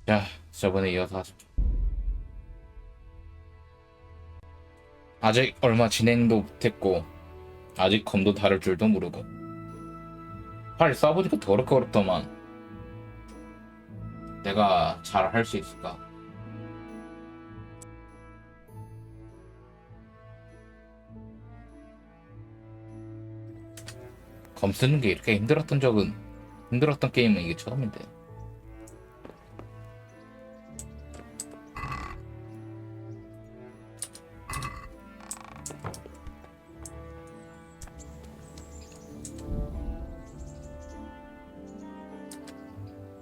자, 저번에 이어서 하자. 아직 얼마 진행도 못했고 아직 검도 다룰 줄도 모르고 팔 써보니까 더럽고 어렵더만. 내가 잘 할 수 있을까? 검 쓰는 게 이렇게 힘들었던 게임은 이게 처음인데.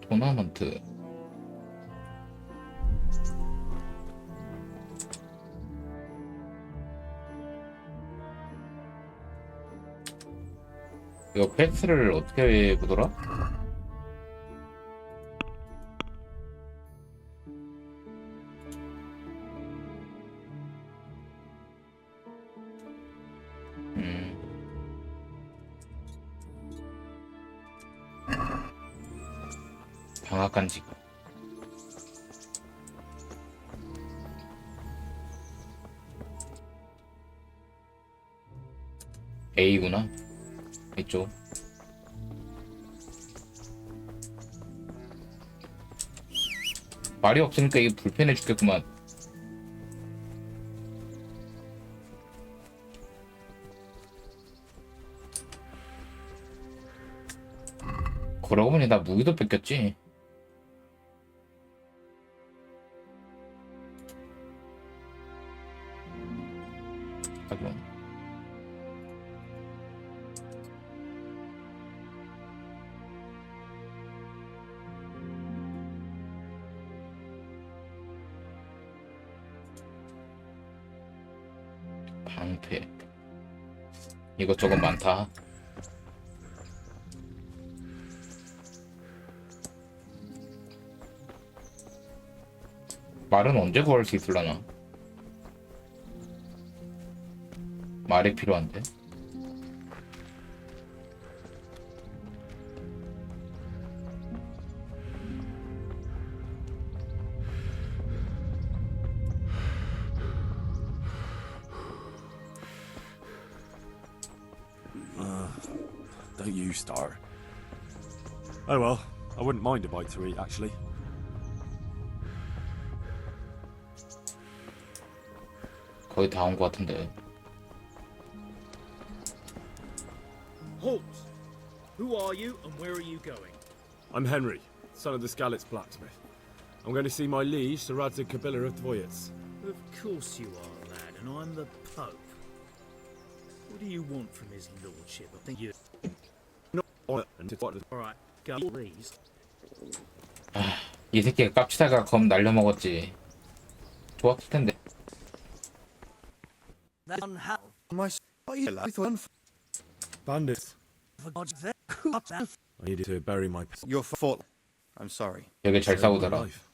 토너먼트. 이거 패스를 어떻게 보더라? 음. 방앗간 지갑. A구나. 이쪽. 말이 없으니까 이게 불편해 죽겠구만. 그러고 보니 나 무기도 뺏겼지. 하긴. 방패. 이것저것 많다. 말은 언제 구할 수 있을라나? 말이 필요한데. Don't you start. Oh well, I wouldn't mind a bite to eat, actually. 거의 다 온 것 같은데. Halt! Who are you and where are you going? I'm Henry, son of the Skalitz blacksmith. I'm going to see my liege, Sir Radzig Kabila of Dvoyets. Of course you are, lad, and I'm the Pope. What do you want from his lordship? I think you... Alright, go please. 이 새끼가 깝치다가 검 날려먹었지. 좋았을 텐데. Bandits. I needed to bury my... Your fault. I'm sorry. 되게 잘 saved my 싸우더라. life.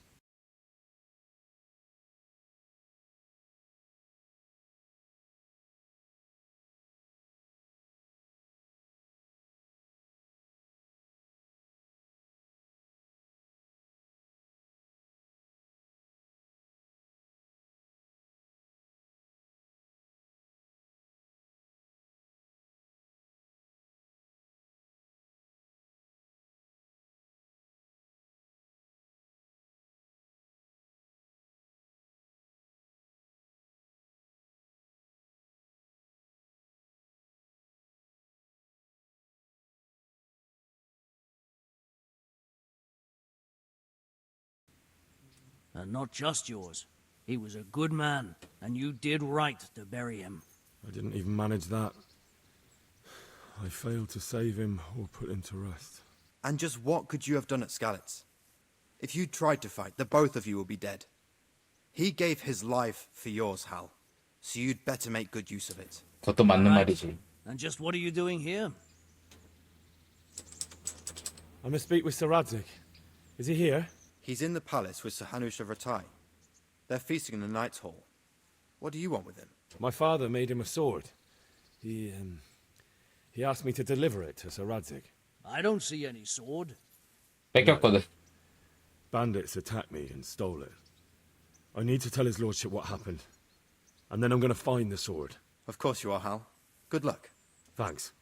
And not just yours. He was a good man, and you did right to bury him. I didn't even manage that. I failed to save him or put him to rest. And just what could you have done at Skalitz? If you tried to fight, the both of you will be dead. He gave his life for yours, Hal. So you'd better make good use of it. 그것도 맞는 Right. 말이지. And just what are you doing here? I must speak with Sir Radzig. Is he here? He's in the palace with Sir Hanush of Ratai. They're feasting in the Knight's Hall. What do you want with him? My father made him a sword. He asked me to deliver it to Sir Radzig. I don't see any sword. 뺏겼거든. Bandits attacked me and stole it. I need to tell his lordship what happened. And then I'm gonna find the sword. Of course you are, Hal. Good luck. Thanks.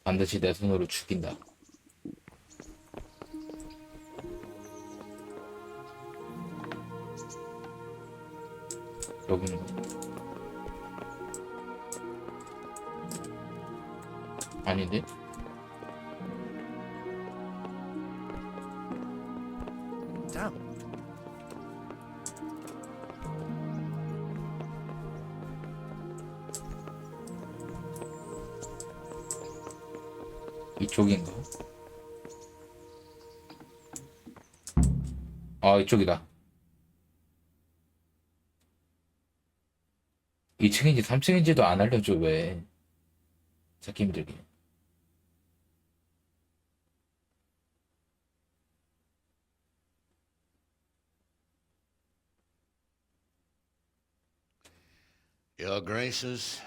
반드시 내 손으로 죽인다. 여기는 아닌데? Damn. 이쪽인가? 아, 이쪽이다. 2층인지 3층인지도 안 알려줘. 왜? 찾기 힘들게. Your Graces,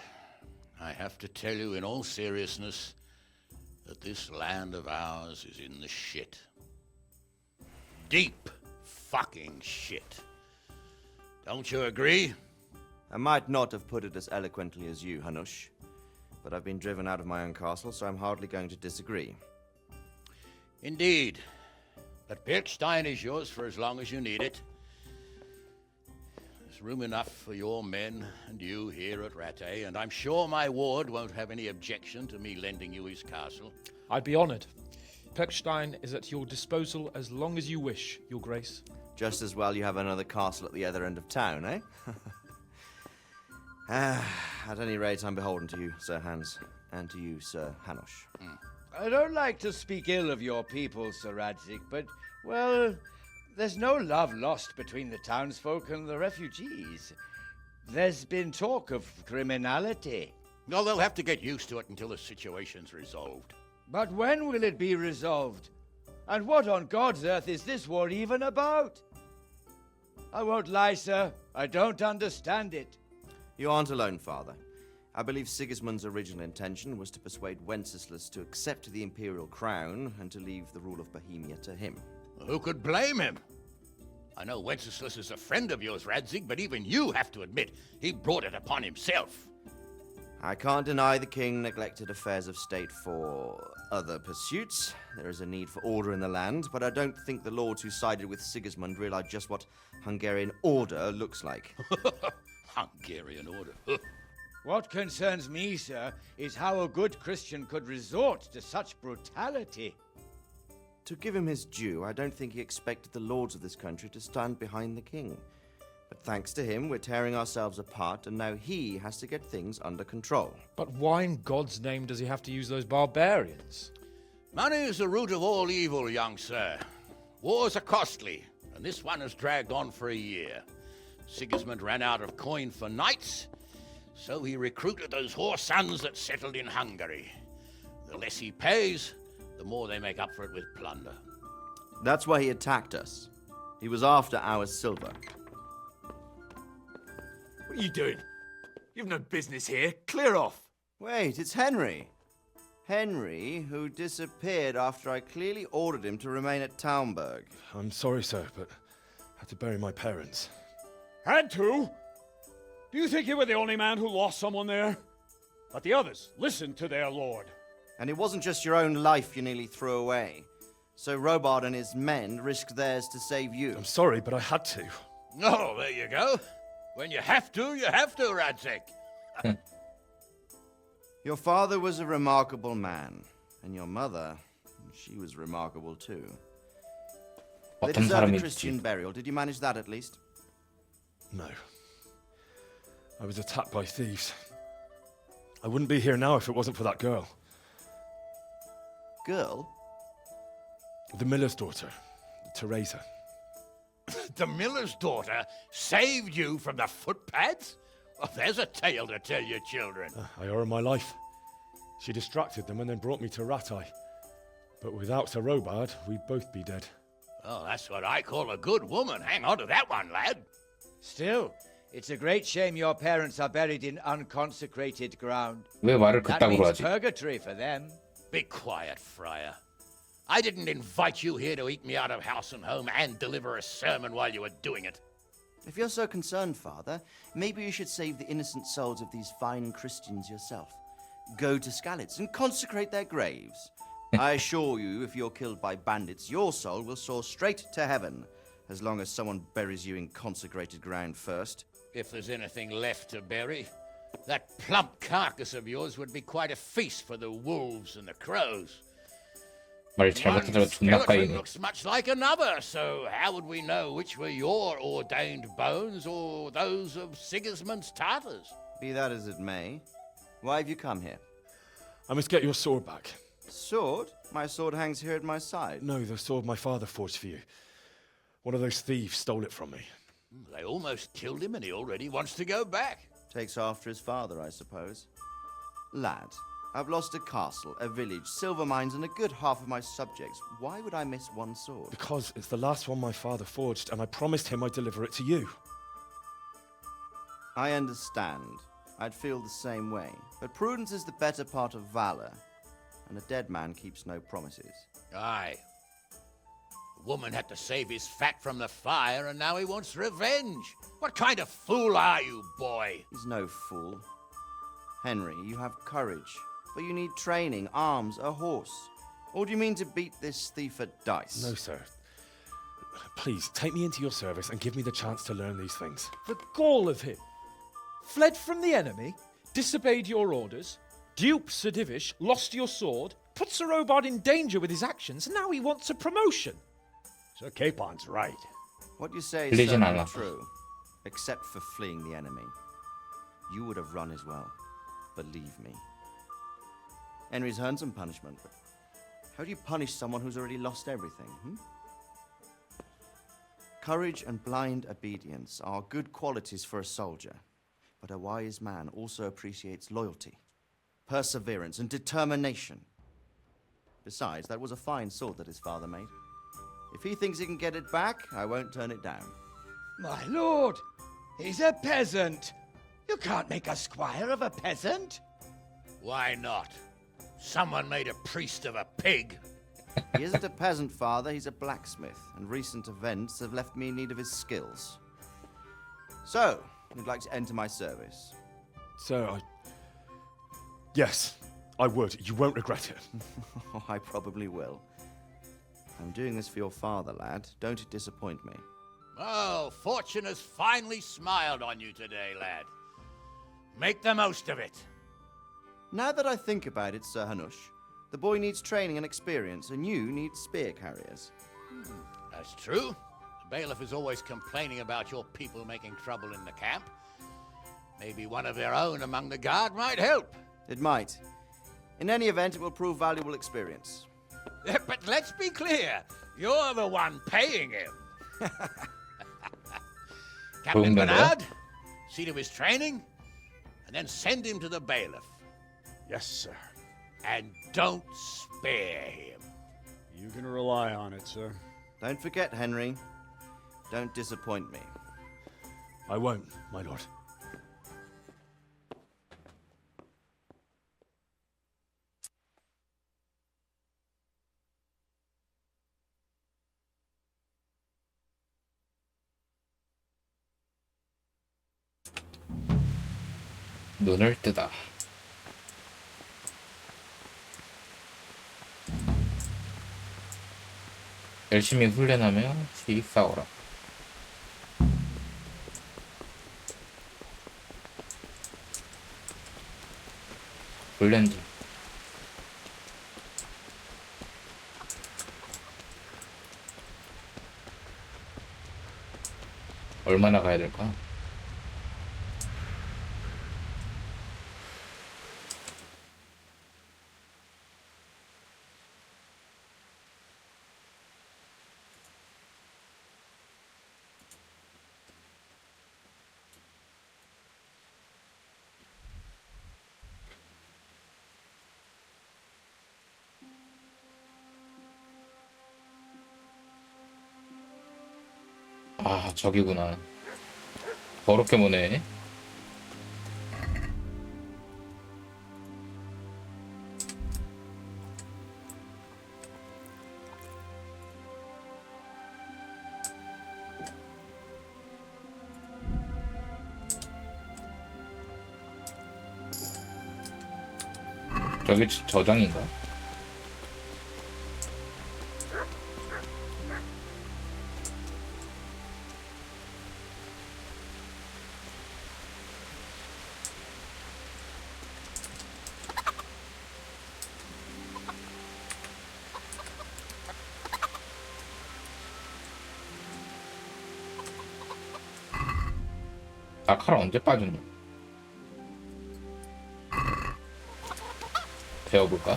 I have to tell you in all seriousness that this land of ours is in the shit. Deep fucking shit. Don't you agree? I might not have put it as eloquently as you, Hanush, but I've been driven out of my own castle, so I'm hardly going to disagree. Indeed. But Birkstein is yours for as long as you need it. There's room enough for your men and you here at Rattay, and I'm sure my ward won't have any objection to me lending you his castle. I'd be honored. Pechstein is at your disposal as long as you wish, Your Grace. Just as well you have another castle at the other end of town, eh? At any rate, I'm beholden to you, Sir Hans, and to you, Sir Hanush. I don't like to speak ill of your people, Sir Radzik, but, well, there's no love lost between the townsfolk and the refugees. There's been talk of criminality. No, they'll have to get used to it until the situation's resolved. But when will it be resolved? And what on God's earth is this war even about? I won't lie, sir. I don't understand it. You aren't alone, Father. I believe Sigismund's original intention was to persuade Wenceslas to accept the imperial crown and to leave the rule of Bohemia to him. Who could blame him? I know Wenceslas is a friend of yours, Radzig, but even you have to admit he brought it upon himself. I can't deny the king neglected affairs of state for other pursuits. There is a need for order in the land, but I don't think the lords who sided with Sigismund realized just what Hungarian order looks like. Hungarian order. What concerns me, sir, is how a good Christian could resort to such brutality. To give him his due, I don't think he expected the lords of this country to stand behind the king. But thanks to him, we're tearing ourselves apart, and now he has to get things under control. But why in God's name does he have to use those barbarians? Money is the root of all evil, young sir. Wars are costly, and this one has dragged on for a year. Sigismund ran out of coin for knights, so he recruited those whore sons that settled in Hungary. The less he pays, the more they make up for it with plunder. That's why he attacked us. He was after our silver. What are you doing? You've no business here. Clear off. Wait, it's Henry. Henry, who disappeared after I clearly ordered him to remain at Taumberg. I'm sorry, sir, but I had to bury my parents. Had to? Do you think you were the only man who lost someone there? But the others listened to their lord. And it wasn't just your own life you nearly threw away. So Robard and his men risked theirs to save you. I'm sorry, but I had to. Oh, there you go. When you have to, Radzig. Your father was a remarkable man. And your mother, she was remarkable too. They 어떤 deserved a 사람이 Christian burial. Did you manage that at least? No. I was attacked by thieves. I wouldn't be here now if it wasn't for that girl. Girl? The miller's daughter, Teresa. The miller's daughter saved you from the footpads? Well, there's a tale to tell your children. I owe her my life. She distracted them and then brought me to Rattay. But without Sir Robard, we'd both be dead. Oh, that's what I call a good woman. Hang on to that one, lad. Still, it's a great shame your parents are buried in unconsecrated ground. 왜 말을 That 그따구로 means 하지? purgatory for them. Be quiet, friar. I didn't invite you here to eat me out of house and home and deliver a sermon while you were doing it. If you're so concerned, Father, maybe you should save the innocent souls of these fine Christians yourself. Go to Skalitz and consecrate their graves. I assure you, if you're killed by bandits, your soul will soar straight to heaven, as long as someone buries you in consecrated ground first. If there's anything left to bury, that plump carcass of yours would be quite a feast for the wolves and the crows. 말 One 잘못하다가 존나 skeleton 까이네. looks much like another, so how would we know which were your ordained bones or those of Sigismund's Tartars? Be that as it may, why have you come here? I must get your sword back. Sword? My sword hangs here at my side. No, the sword my father forged for you. One of those thieves stole it from me. They almost killed him and he already wants to go back. Takes after his father, I suppose. Lad, I've lost a castle, a village, silver mines, and a good half of my subjects. Why would I miss one sword? Because it's the last one my father forged, and I promised him I'd deliver it to you. I understand. I'd feel the same way. But prudence is the better part of valor, and a dead man keeps no promises. Aye. The woman had to save his fat from the fire and now he wants revenge. What kind of fool are you, boy? He's no fool. Henry, you have courage, but you need training, arms, a horse. Or do you mean to beat this thief at dice? No, sir. Please, take me into your service and give me the chance to learn these things. The gall of him. Fled from the enemy, disobeyed your orders, duped Sir Divish, lost your sword, put Sir Robard in danger with his actions, and now he wants a promotion. Sir Capon's right. What you say is 들리진 certainly 않아. true, except for fleeing the enemy. You would have run as well, believe me. Henry's earned some punishment, but how do you punish someone who's already lost everything? Courage and blind obedience are good qualities for a soldier, but a wise man also appreciates loyalty, perseverance, and determination. Besides, that was a fine sword that his father made. If he thinks he can get it back, I won't turn it down. My lord, he's a peasant. You can't make a squire of a peasant. Why not? Someone made a priest of a pig. He isn't a peasant, father, he's a blacksmith, and recent events have left me in need of his skills. So, you'd like to enter my service? Sir, Yes, I would. You won't regret it. Oh, I probably will. I'm doing this for your father, lad. Don't disappoint me. Oh, fortune has finally smiled on you today, lad. Make the most of it. Now that I think about it, Sir Hanush, the boy needs training and experience, and you need spear carriers. That's true. The bailiff is always complaining about your people making trouble in the camp. Maybe one of their own among the guard might help. It might. In any event, it will prove valuable experience. But let's be clear. You're the one paying him. Captain Bernard, see to his training, and then send him to the bailiff. Yes, sir. And don't spare him. You can rely on it, sir. Don't forget, Henry. Don't disappoint me. I won't, my lord. 눈을 뜨다. 열심히 훈련하며 시 싸워라. 훈련 중. 얼마나 가야 될까? 아, 저기구나. 더럽게 보네. 저게 저장인가? 아, 칼 언제 빠졌노? 배워볼까?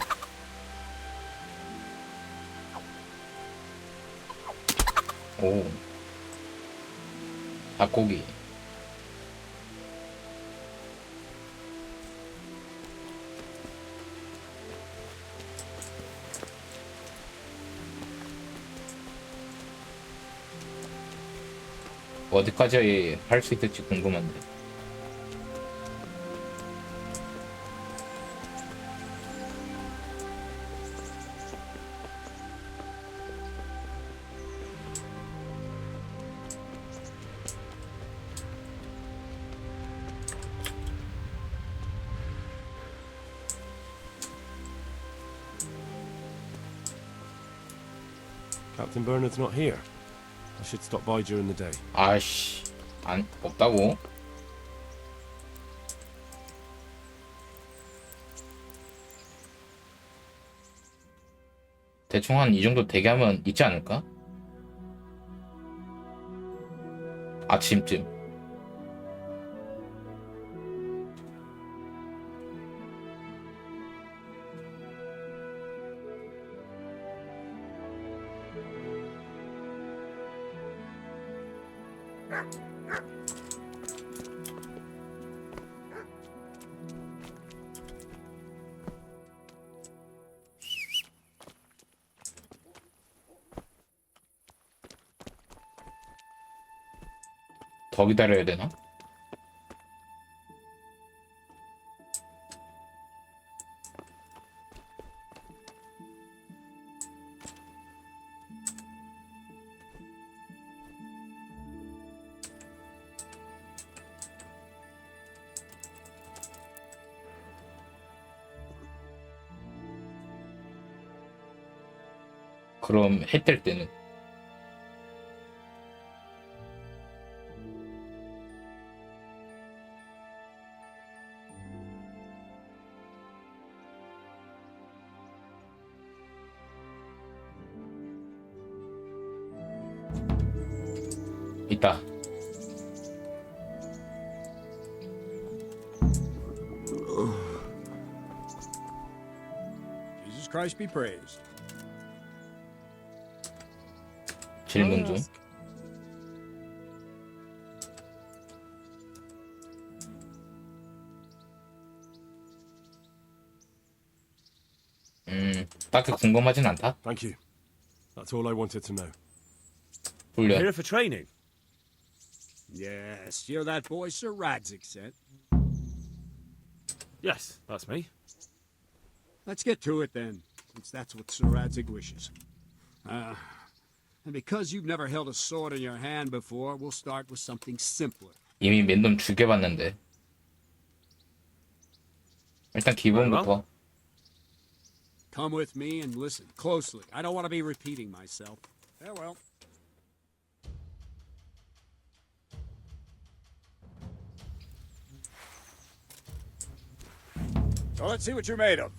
오, 닭고기. 어디까지 할 수 있을지 궁금한데. Captain Bernard's not here. I should stop by during the day. 아씨, 안 없다고? 대충 한 이 정도 대기하면 있지 않을까? 아침쯤. 더 기다려야 되나? 그럼 해 뜰 때는 있다. Jesus Christ be praised. 질문 중. 딱히 궁금하진 않다. Thank you. That's all I wanted to know. 훈련. Here for training. Yes, you're that boy Sir Radzig sent. Yes, that's me. Let's get to it then, since that's what Sir Radzig wishes. And because you've never held a sword in your hand before, we'll start with something simpler. 이미 몇 놈 죽여봤는데. 일단 기본부터. Come with me and listen closely. I don't want to be repeating myself. Farewell. So let's see what you're made of.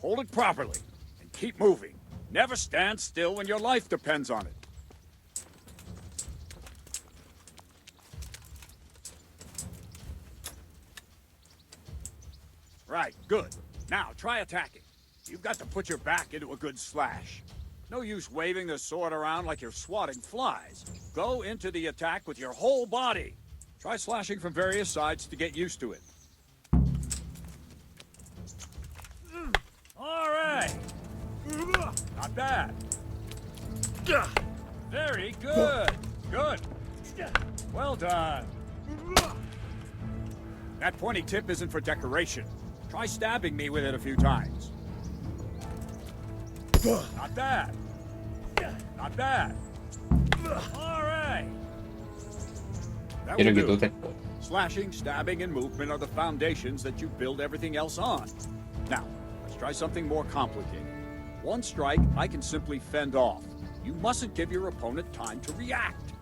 Hold it properly and keep moving. Never stand still when your life depends on it. Right, good. Now try attacking. You've got to put your back into a good slash. No use waving the sword around like you're swatting flies. Go into the attack with your whole body. Try slashing from various sides to get used to it. All right. Not bad. Very good. Good. Well done. That pointy tip isn't for decoration. Try stabbing me with it a few times. Not bad. Not bad. All right. That will 이러기도 do. 됐고. Slashing, stabbing, and movement are the foundations that you build everything else on. Now, let's try something more complicated. One strike, I can simply fend off. You mustn't give your opponent time to react.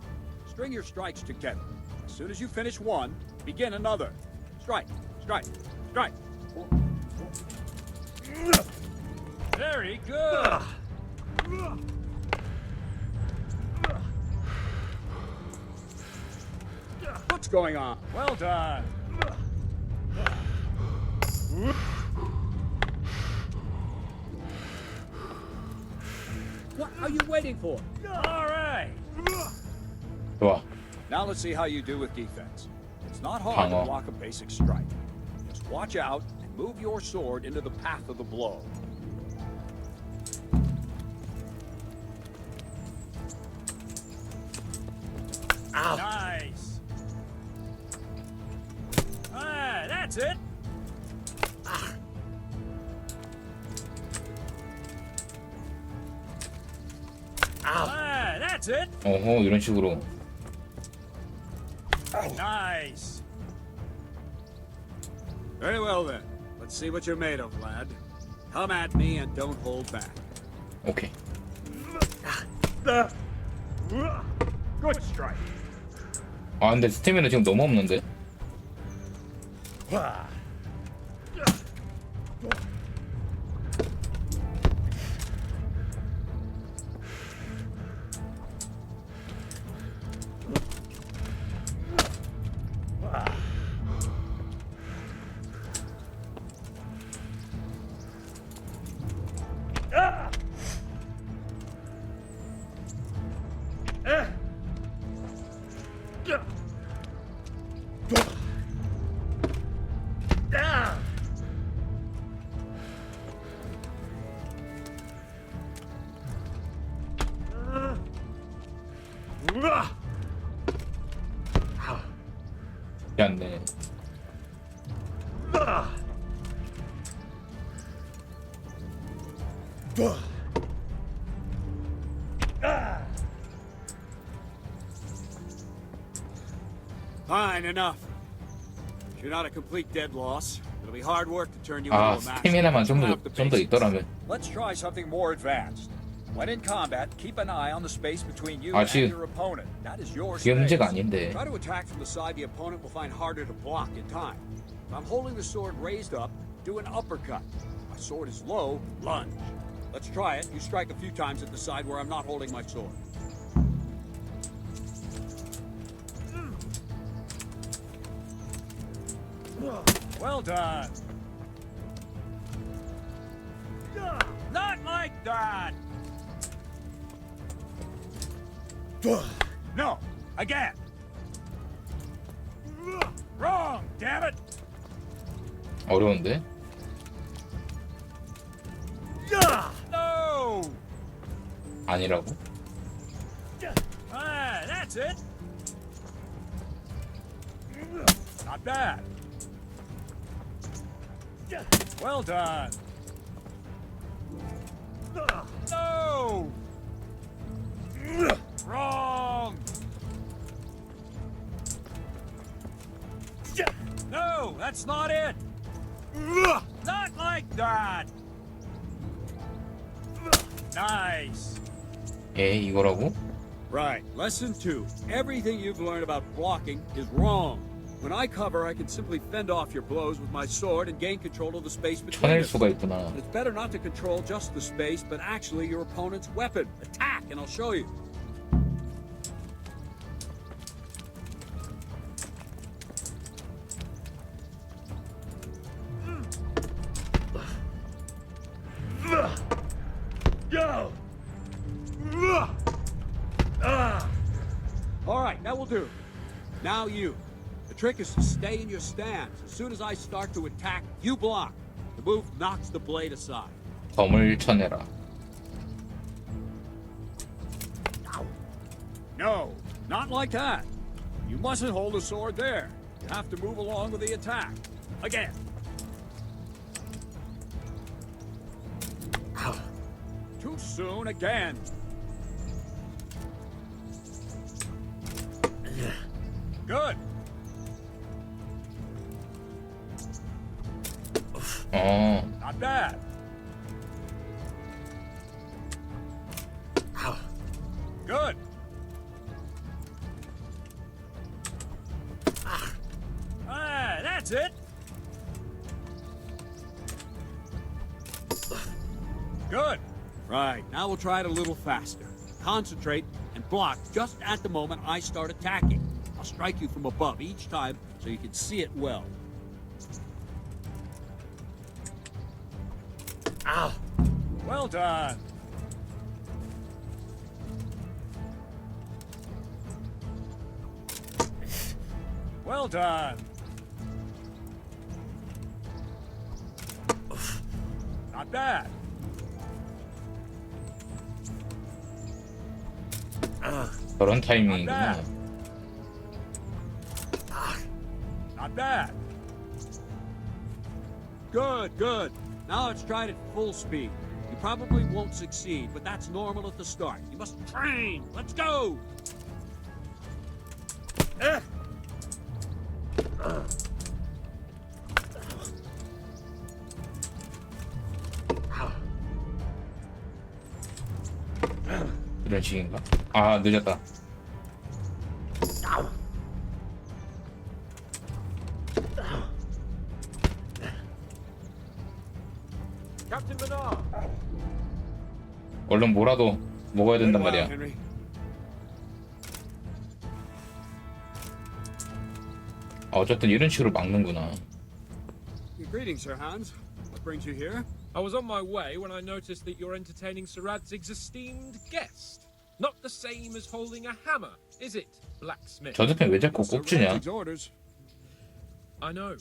String your strikes together. As soon as you finish one, begin another. Strike, strike, strike. Very good. What's going on? Well done. What are you waiting for? All right. 좋아. Now let's see how you do with defense. It's not hard to 방어. block a basic strike. Just watch out and move your sword into the path of the blow. Ow. Nice. Ah, that's it. Ah, that's it. 어허, 이런 식으로. Nice. Very well then. Let's see what you're made of, lad. Come at me and don't hold back. 오케이. Good strike. 아, 근데 스태미나 지금 너무 없는데? 않네. Fine, enough. You're not a complete dead loss. It'll be hard work to turn you 아, into a master. 스태미나만 좀 더 있더라면. Let's try something more advanced. When in combat, keep an eye on the space between you 아직 and your opponent. That is your 그게 space. 문제가 아닌데. Try to attack from the side the opponent will find harder to block in time. If I'm holding the sword raised up, do an uppercut. If my sword is low, lunge. Let's try it. You strike a few times at the side where I'm not holding my sword. Well done. Not like that. No, again. Wrong, damn it. 어려운데? No. 아니라고? Ah, that's it. Not bad. Well done. No. Wrong. No, that's not it. Not like that. Nice. 에, 이거라고? Right. Lesson 2. Everything you've learned about blocking is wrong. When I cover, I can simply fend off your blows with my sword and gain control of the space between 쳐낼 us. 수가 있구나. It's better not to control just the space, but actually your opponent's weapon. Attack, and I'll show you. Go. All right, that will do. Now you. The trick is to stay in your stance. As soon as I start to attack, you block. The move knocks the blade aside. 검을 쳐내라. No, not like that. You mustn't hold the sword there. You have to move along with the attack. Again. Too soon again. Good. 어, Not bad. That's it. Good. Right, now we'll try it a little faster. Concentrate and block just at the moment I start attacking. I'll strike you from above each time so you can see it well. Ow! Well done. Well done. Not bad. 저런 타이밍이구나. Not bad. Good, good. Now let's try it at full speed. You probably won't succeed, but that's normal at the start. You must train. Let's go. 이런 식인가? 아, 늦었다. Captain Menard. 얼른 뭐라도 먹어야 된단 Well, 말이야. Henry. 어쨌든 이런 식으로 막는구나. Greetings, Sir Hans. What brings you here? I was on my way when I noticed that you're entertaining Sir Radzig's esteemed guest. Not the same as holding a hammer, is it, blacksmith? 저 대표 왜 자꾸 꼭 주냐? Radzig's orders. I know.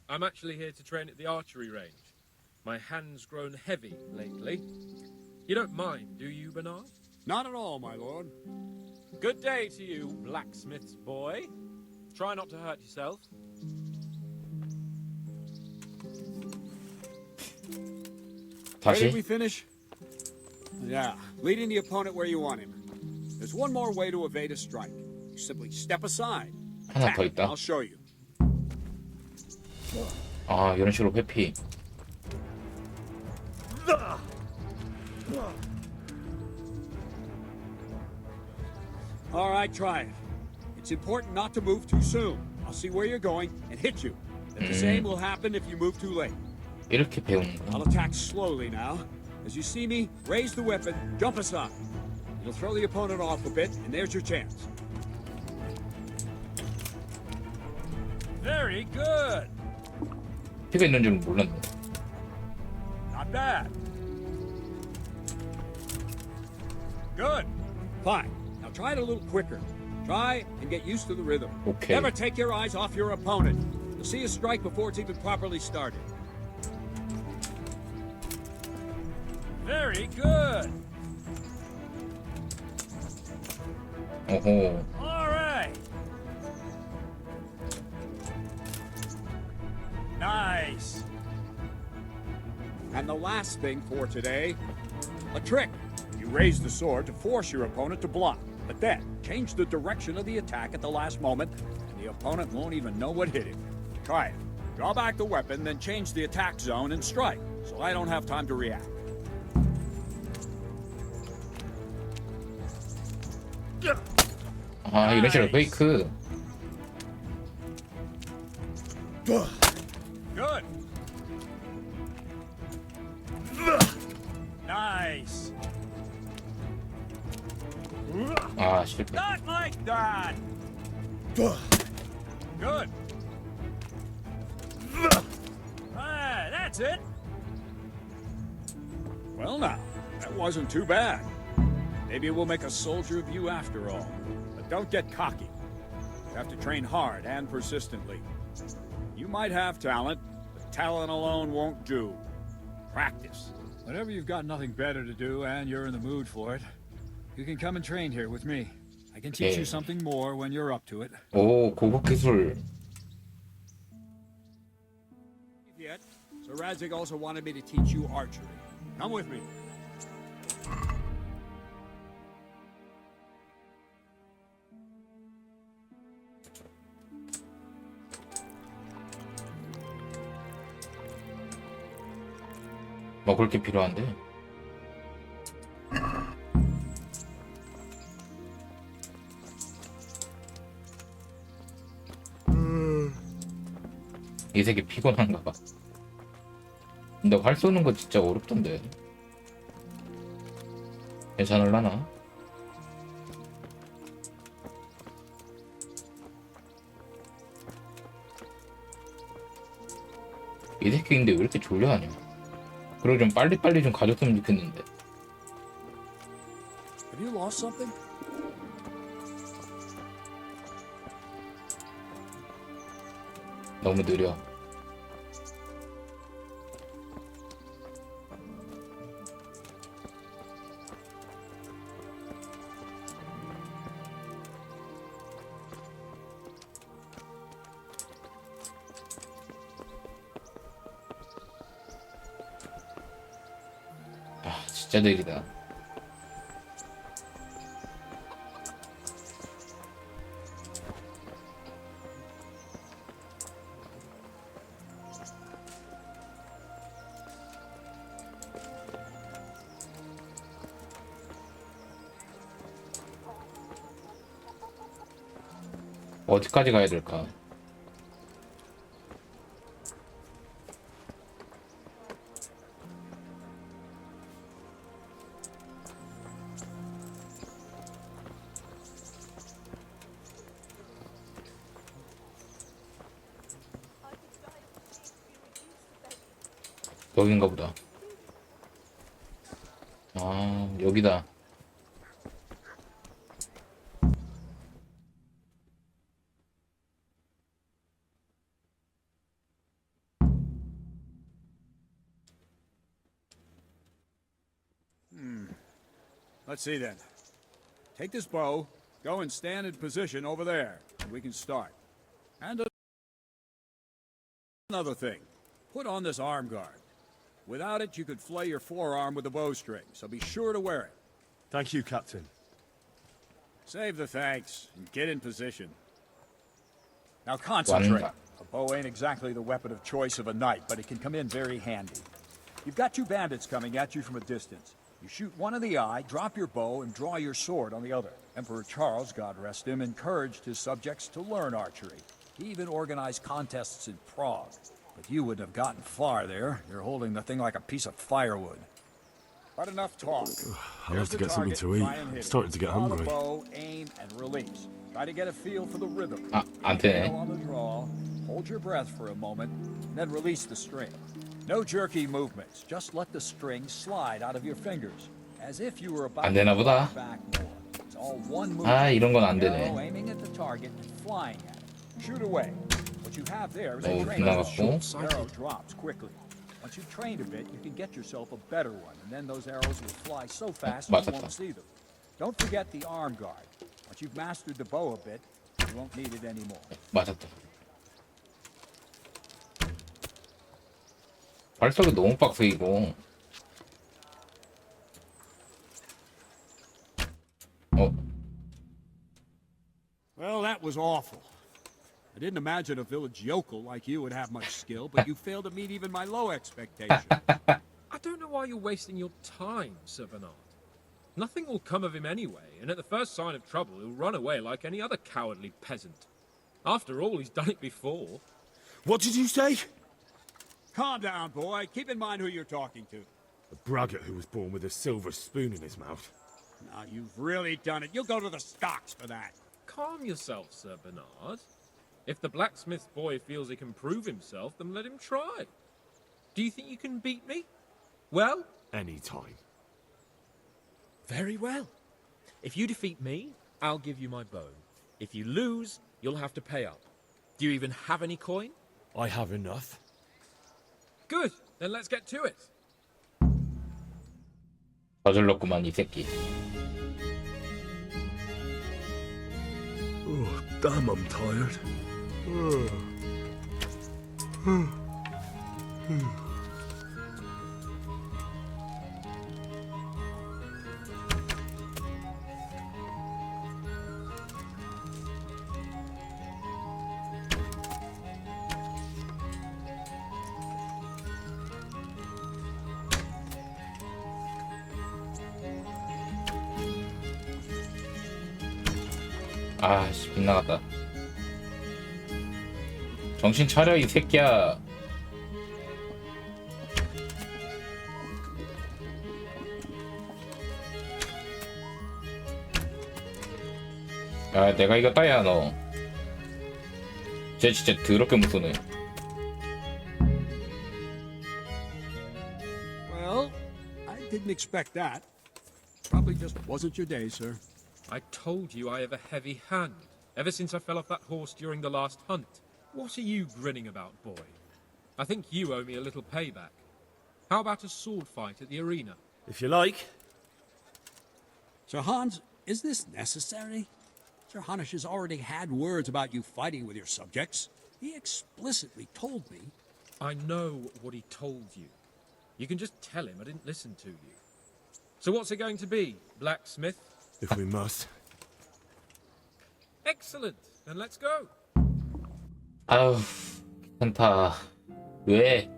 I'm actually here to train at the archery range. My hand's grown heavy lately. You don't mind, do you, Bernard? Not at all, my lord. Good day to you, blacksmith's boy. Try not to hurt yourself. Where did 다시? we finish? Yeah, leading the opponent where you want him. There's one more way to evade a strike. You simply step aside. 하나 더 Attack. 있다. I'll show you. 아, 이런 식으로 회피. All right, try it. It's important not to move too soon. I'll see where you're going and hit you. But the same will happen if you move too late. 이렇게 I'll 배우는구나. attack slowly now. As you see me, raise the weapon, jump aside. It'll throw the opponent off a bit, and there's your chance. Very good. 피가 있는 줄은 몰랐네. Not bad. Good. Fine. Now try it a little quicker. Try and get used to the rhythm. Okay. Never take your eyes off your opponent. You'll see a strike before it's even properly started. Very good. 오호. All right. Nice. And the last thing for today, a trick. You raise the sword to force your opponent to block, but then change the direction of the attack at the last moment, and the opponent won't even know what hit him. Try it. Draw back the weapon, then change the attack zone and strike, so I don't have time to react. 아, 이런 식으로 페이크. Good. Nice. 아, 실패. Not like that. Good. Ah, that's it. Well, now, that wasn't too bad. Maybe we'll make a soldier of you after all. But don't get cocky. You have to train hard and persistently. You might have talent, but talent alone won't do. Practice. Whenever you've got nothing better to do and you're in the mood for it, you can come and train here with me. I can teach Okay. you something more when you're up to it. 오, 고급 기술. Yet, so Radzig also wanted me to teach you archery. Come with me. 먹을 게 필요한데. 이 새끼 피곤한가 봐. 근데 활 쏘는 거 진짜 어렵던데. 괜찮을라나? 이 새끼 근데 왜 이렇게 졸려하냐? 그리고 좀 빨리빨리 좀 가졌으면 좋겠는데. Have you lost something? 너무 느려. 아, 진짜 느리다. 어디까지 가야 될까? 여긴가 보다. 아, 여기다. Let's see then. Take this bow, go and stand in position over there, and we can start. And another thing, put on this arm guard. Without it, you could flay your forearm with a bowstring, so be sure to wear it. Thank you, Captain. Save the thanks, and get in position. Now concentrate. 완다. A bow ain't exactly the weapon of choice of a knight, but it can come in very handy. You've got two bandits coming at you from a distance. You shoot one in the eye, drop your bow, and draw your sword on the other. Emperor Charles, God rest him, encouraged his subjects to learn archery. He even organized contests in Prague. But you wouldn't have gotten far there. You're holding the thing like a piece of firewood. But enough talk. I'll have to get something to eat. I'm starting to get hungry. Bow, aim, and release. Try to get a feel for the rhythm. 아, 안 되네. Nail on the draw. Hold your breath for a moment, then release the string. No jerky movements. Just let the string slide out of your fingers, as if you were about 안 to 되나 보다. fall back more. It's all one movement. 아, 이런 건 안 Arrow 되네. aiming at the target and flying at it. Shoot away. What you have there is a 어, train. 빗나갔고. Arrow drops quickly. Once you've trained a bit, you can get yourself a better one, and then those arrows will fly so fast you 맞았다. won't see them. Don't forget the arm guard. Once you've mastered the bow a bit, you won't need it anymore. 맞았다. 발소리 너무 빡세 이거. Well, that was awful. I didn't imagine a village yokel like you would have much skill, but you failed to meet even my low expectations. I don't know why you're wasting your time, Sir Bernard. Nothing will come of him anyway, and at the first sign of trouble, he'll run away like any other cowardly peasant. After all, he's done it before. What did you say? Calm down, boy. Keep in mind who you're talking to. A braggart who was born with a silver spoon in his mouth. Now, you've really done it. You'll go to the stocks for that. Calm yourself, Sir Bernard. If the blacksmith boy feels he can prove himself, then let him try. Do you think you can beat me? Well? Any time. Very well. If you defeat me, I'll give you my bow. If you lose, you'll have to pay up. Do you even have any coin? I have enough. Good. Then let's get to it. 저질렀구만 이 새끼. Oh, damn, I'm tired. 아씨 빗나갔다. 정신 차려 이 새끼야. 야, 내가 이겼다 야 너. 쟤 진짜 더럽게 못 쏘네. Well, I didn't expect that. Probably just wasn't your day, sir. I told you I have a heavy hand, ever since I fell off that horse during the last hunt. What are you grinning about, boy? I think you owe me a little payback. How about a sword fight at the arena? If you like. Sir Hans, is this necessary? Sir Hanush has already had words about you fighting with your subjects. He explicitly told me. I know what he told you. You can just tell him I didn't listen to you. So what's it going to be, blacksmith? If we must. Excellent. Then let's go. 아우, 괜찮다. 왜?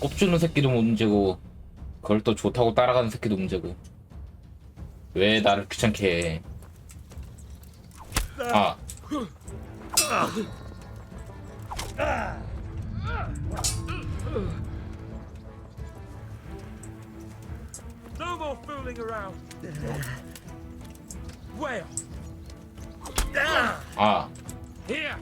꼽주는 새끼도 문제고, 그걸 또 좋다고 따라가는 새끼도 문제고. 왜 나를 귀찮게 해? 아. No more fooling around. Where? 아. Here.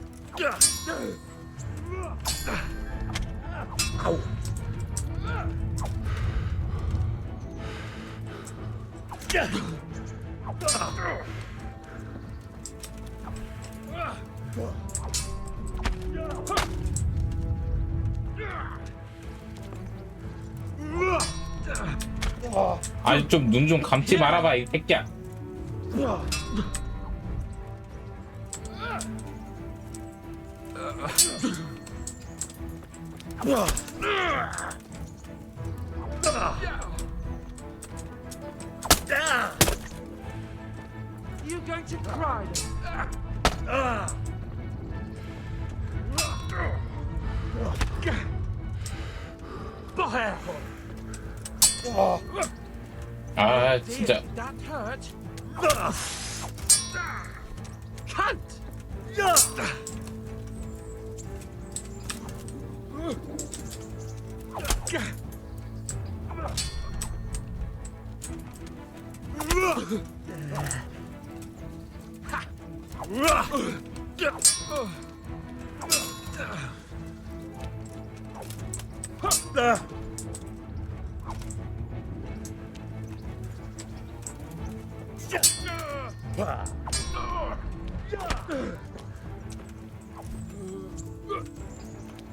아니 좀 눈 좀 감지 말아봐 이 새끼야. You going to cry? 아 진짜. That hurt. Cunt!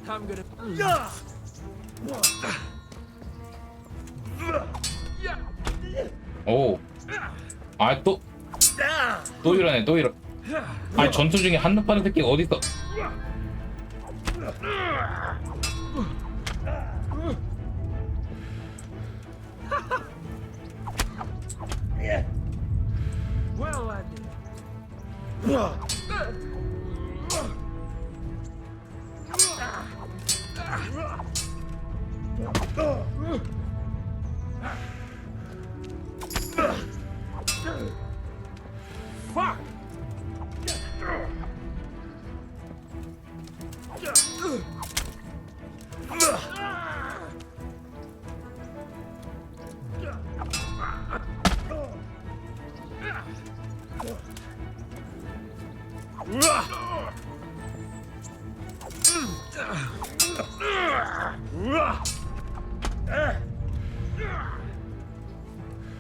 I'm gonna. 오. 아 또. 또 이러네 또 이러. 아니 전투 중에 한눈 파는 새끼가 어디 있어? Well, Andy. Fuck!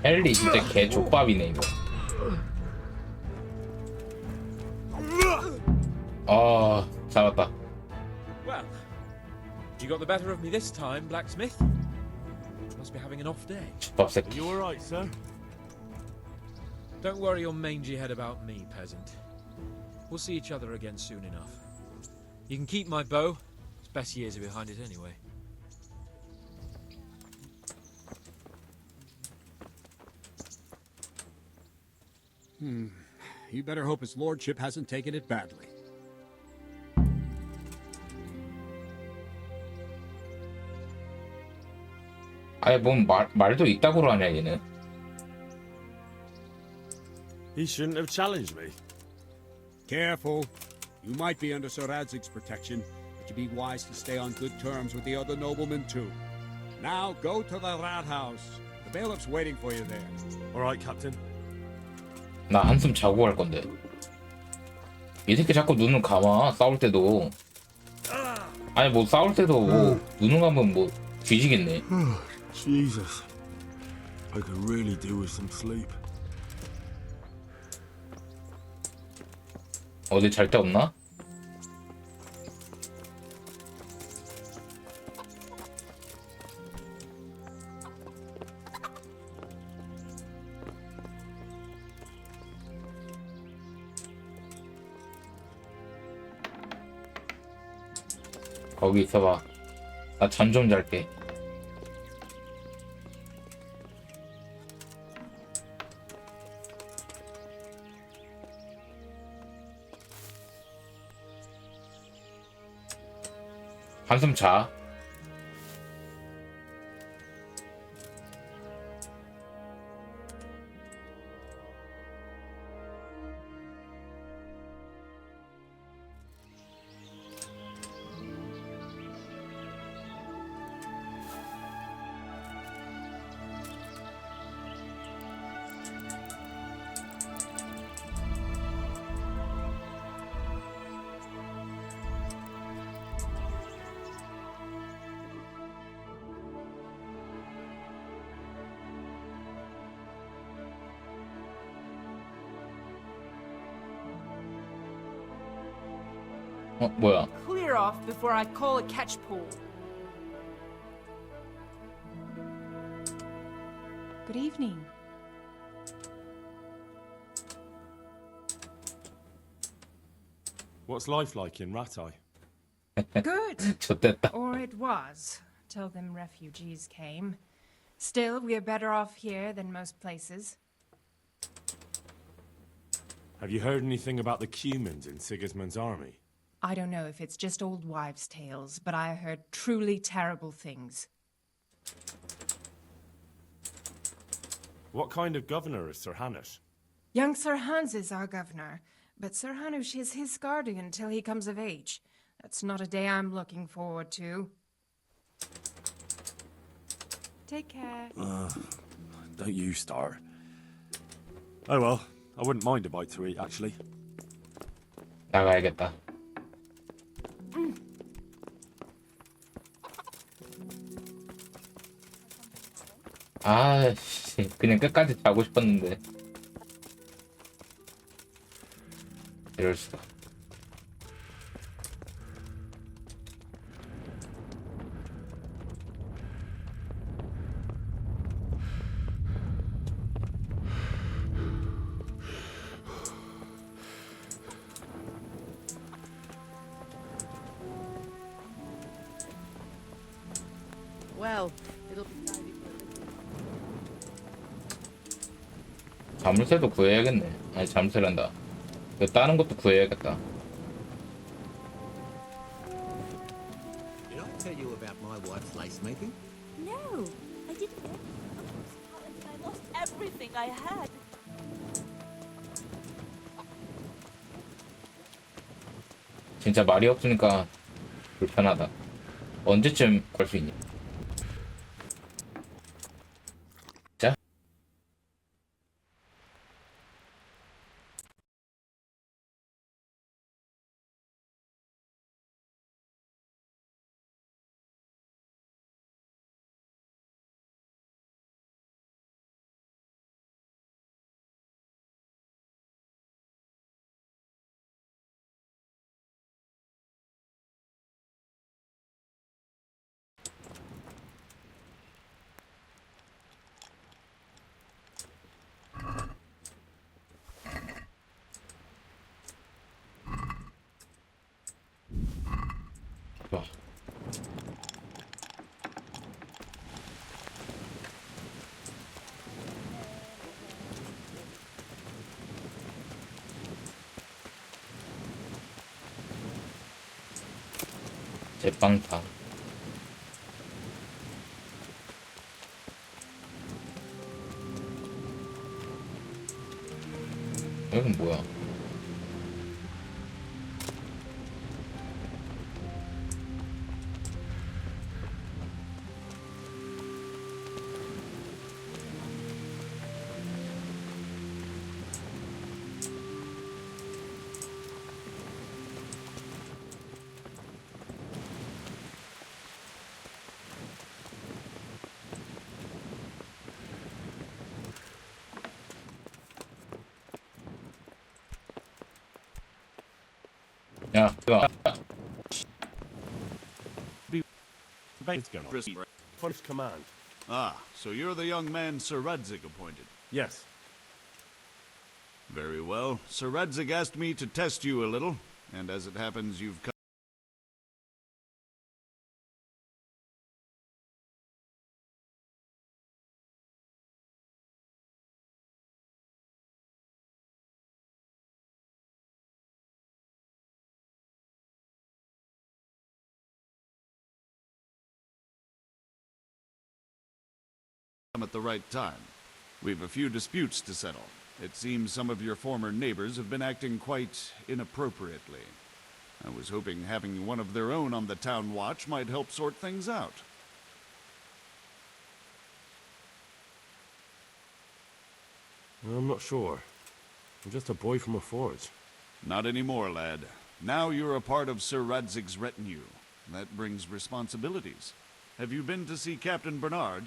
헨리 진짜 개 족밥이네 이거. 아 잡았다. Well, you got the better of me this time, blacksmith. Must be having an off day. 족밥 새끼. You alright, sir? Don't worry your mangy head about me, peasant. We'll see each other again soon enough. You can keep my bow. Its best years are behind it anyway. You better hope his lordship hasn't taken it badly. 아니 뭔 말도 이따구로 하냐 얘는. He shouldn't have challenged me. Careful. You might be under Sir Radzig's protection, but you'd be wise to stay on good terms with the other noblemen too. Now go to the Rathaus. The bailiff's waiting for you there. All right, Captain. 나 한숨 자고 갈 건데. 이 새끼 자꾸 눈을 감아. 싸울 때도. 아니 뭐 싸울 때도 뭐 눈을 감으면 뭐 뒤지겠네. Jesus. I could really do with some sleep. 어디 잘 데 없나? 거기 있어봐. 나 잠 좀 잘게. 한숨 자. 뭐야? Clear off before I call a catch pole. Good evening. What's life like in Ratai? Good. 좋댔다. Or it was, till them refugees came. Still, we're better off here than most places. Have you heard anything about the Cumans in Sigismund's army? I don't know if it's just old wives' tales, but I heard truly terrible things. What kind of governor is Sir Hanush? Young Sir Hans is our governor, but Sir Hanush is his guardian till he comes of age. That's not a day I'm looking forward to. Take care. Don't you start. Oh well, I wouldn't mind a bite to eat, actually. 나가야겠다. 아씨, 그냥 끝까지 자고 싶었는데. 이럴 수가. Well, it'll be time before. 자물쇠도 구해야겠네. 아니 자물쇠란다. 이거 다른 것도 구해야겠다. Did I tell you about my wife's lace making? No, I didn't know. I lost everything I had. 진짜 말이 없으니까 불편하다. 언제쯤 걸 수 있니? 자. 좋아. 제빵타. 여긴 뭐야? 야, 그거 First command. Ah, so you're the young man Sir Radzig appointed. Yes. Very well. Sir Radzig asked me to test you a little, and as it happens, you've come at the right time. We've a few disputes to settle. It seems some of your former neighbors have been acting quite inappropriately. I was hoping having one of their own on the town watch might help sort things out. I'm not sure. I'm just a boy from a forge. Not anymore, lad. Now you're a part of Sir Radzig's retinue. That brings responsibilities. Have you been to see Captain Bernard?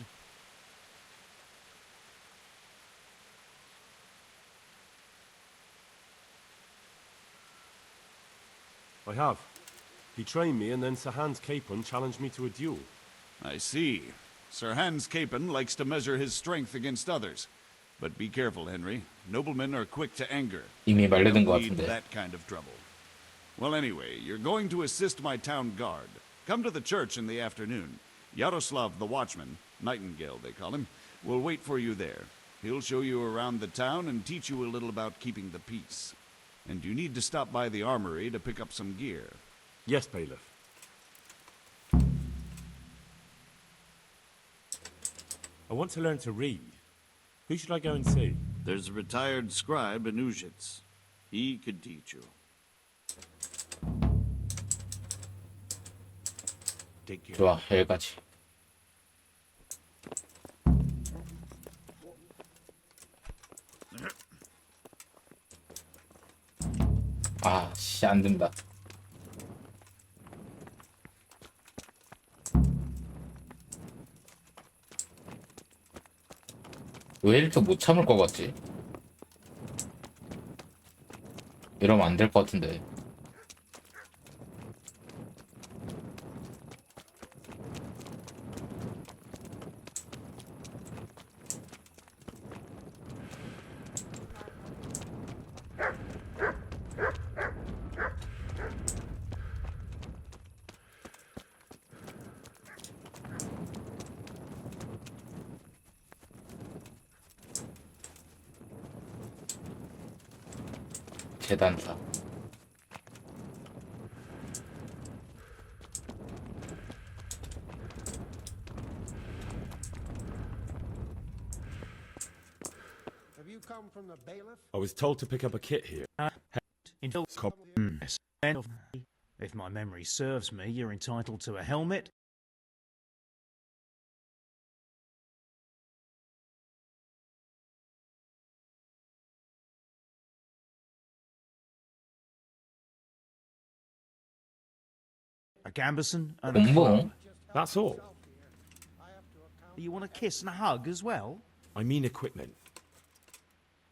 I have. He trained me, and then Sir Hans Capon challenged me to a duel. I see. Sir Hans Capon likes to measure his strength against others. But be careful, Henry. Noblemen are quick to anger. 이미 말려든 것 Don't need 같은데. that kind of trouble. Well, anyway, you're going to assist my town guard. Come to the church in the afternoon. Yaroslav the watchman, Nightingale they call him, will wait for you there. He'll show you around the town and teach you a little about keeping the peace. And you need to stop by the armory to pick up some gear. Yes, Bailiff. I want to learn to read. Who should I go and see? There's a retired scribe in Uzhitz. He could teach you. Take care. 좋아, 여기까지. 아, 씨, 안 된다. 왜 이렇게 못 참을 것 같지? 이러면 안 될 것 같은데. 재단사. Have you come from the bailiff? I was told to pick up a kit here. If my memory serves me, you're entitled to a helmet, a gambeson, and a club. That's all. You want a kiss and a hug as well? I mean equipment.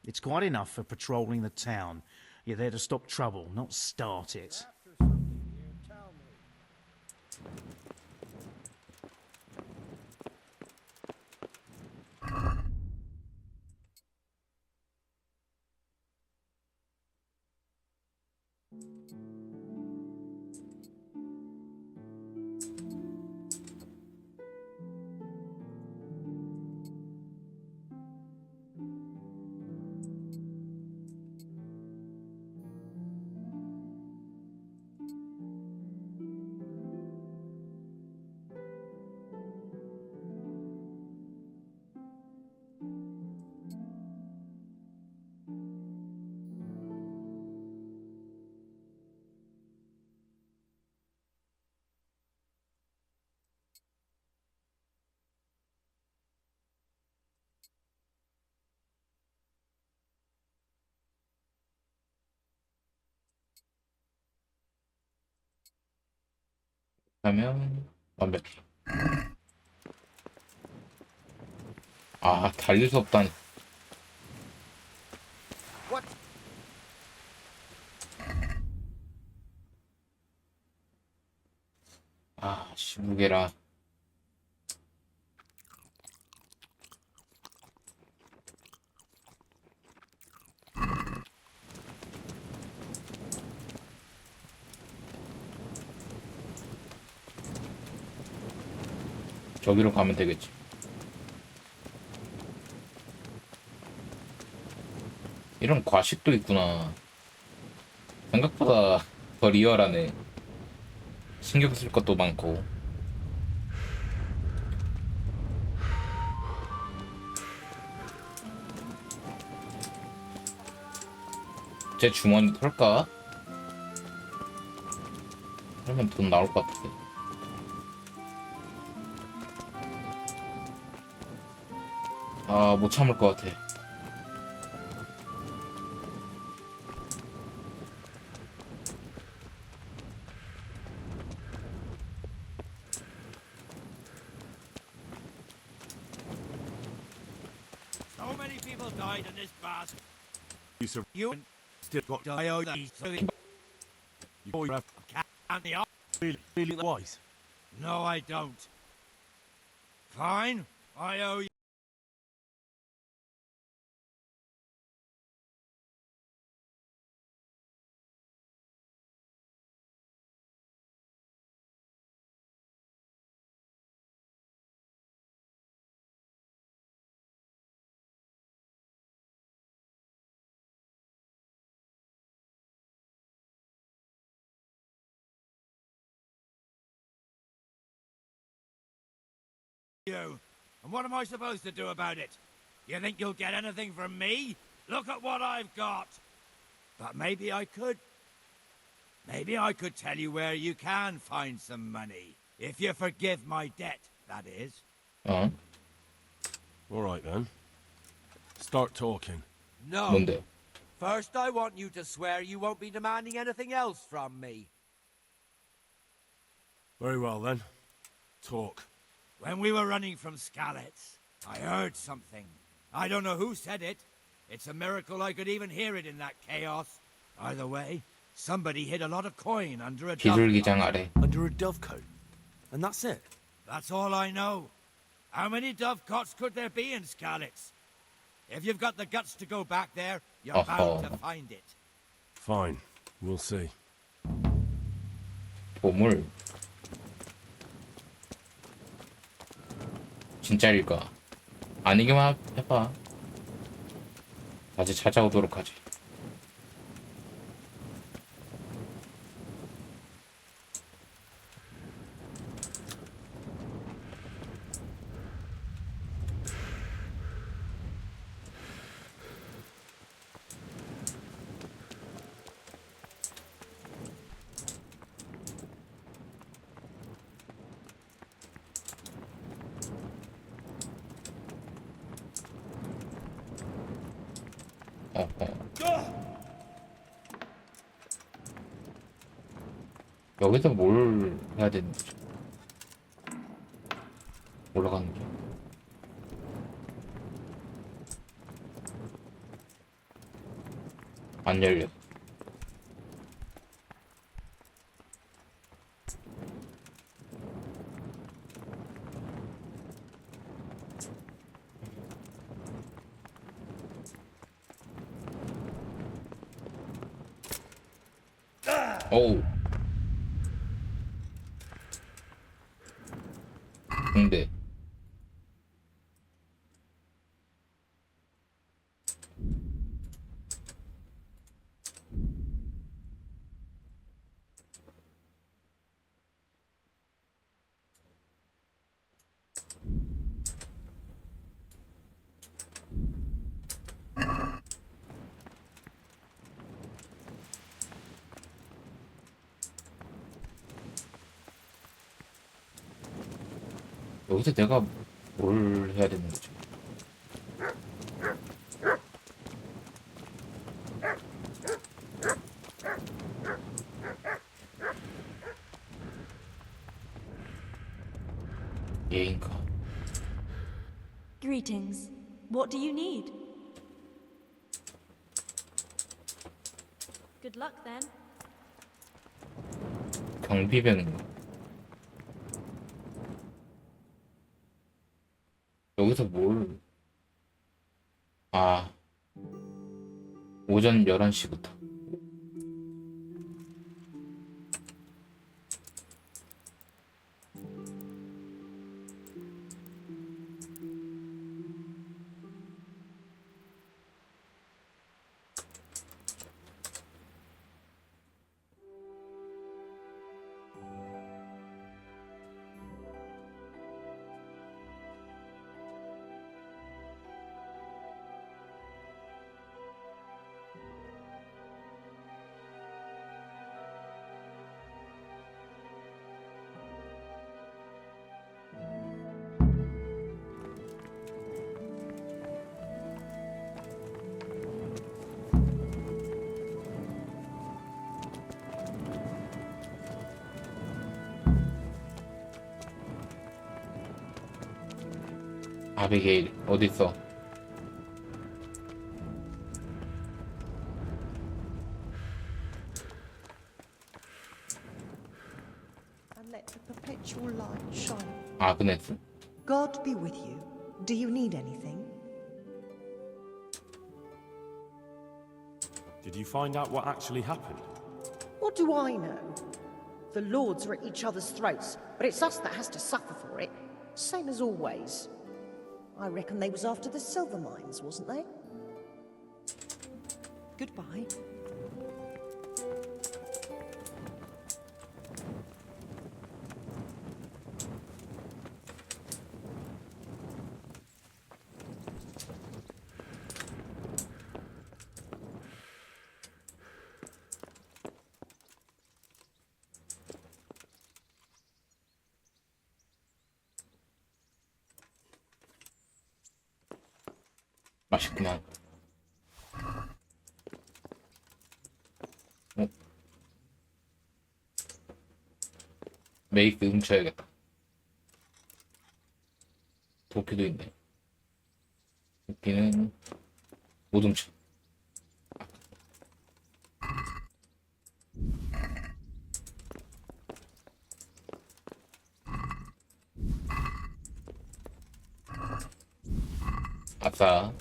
It's quite enough for patrolling the town. You're there to stop trouble, not start it. 하면 완벽해. 아, 달릴 수 없다니. 아, 씨, 무게라. 저기로 가면 되겠지. 이런 과식도 있구나. 생각보다 더 리얼하네. 신경 쓸 것도 많고. 제 주머니 털까? 그러면 돈 나올 것 같은데. 아, 못 참을 것 같아. So many people died in this basket. You Still got IOD. you And the really wise. No, I don't. Fine. I owe you. And what am I supposed to do about it? You think you'll get anything from me? Look at what I've got. But maybe I could. Maybe I could tell you where you can find some money. If you forgive my debt, that is. 어? All right then. Start talking. No. 뭔데? First, I want you to swear you won't be demanding anything else from me. Very well then. Talk. When we were running from Skalitz, I heard something. I don't know who said it. It's a miracle I could even hear it in that chaos. Either way, somebody hid a lot of coin under a 비둘기장 dovecot. 아래. Under a dovecote. And that's it. That's all I know. How many dovecots could there be in Skalitz? If you've got the guts to go back there, you're bound to find it. Fine. We'll see. 보물. 진짜일까? 아니기만 해봐. 다시 찾아오도록 하지. 여기서 뭘 해야 되는 거죠? 올라가는 게. 안 열려. 어우. 근데 여기서 내가 뭘 해야 되는 거지? 얘인가? Greetings. What do you need? Good luck then. 경비병인가? 여기서 뭘? 아, 오전 11시부터. 아비게일 어딨어? And let the perpetual light shine. 아그네스? God be with you. Do you need anything? Did you find out what actually happened? What do I know? The lords are at each other's throats, but it's us that has to suffer for it. Same as always. I reckon they was after the silver mines, wasn't they? Goodbye. 맛있구만. 어? 메이크 훔쳐야겠다. 도끼도 있네. 도끼는 못 훔쳐. 아싸.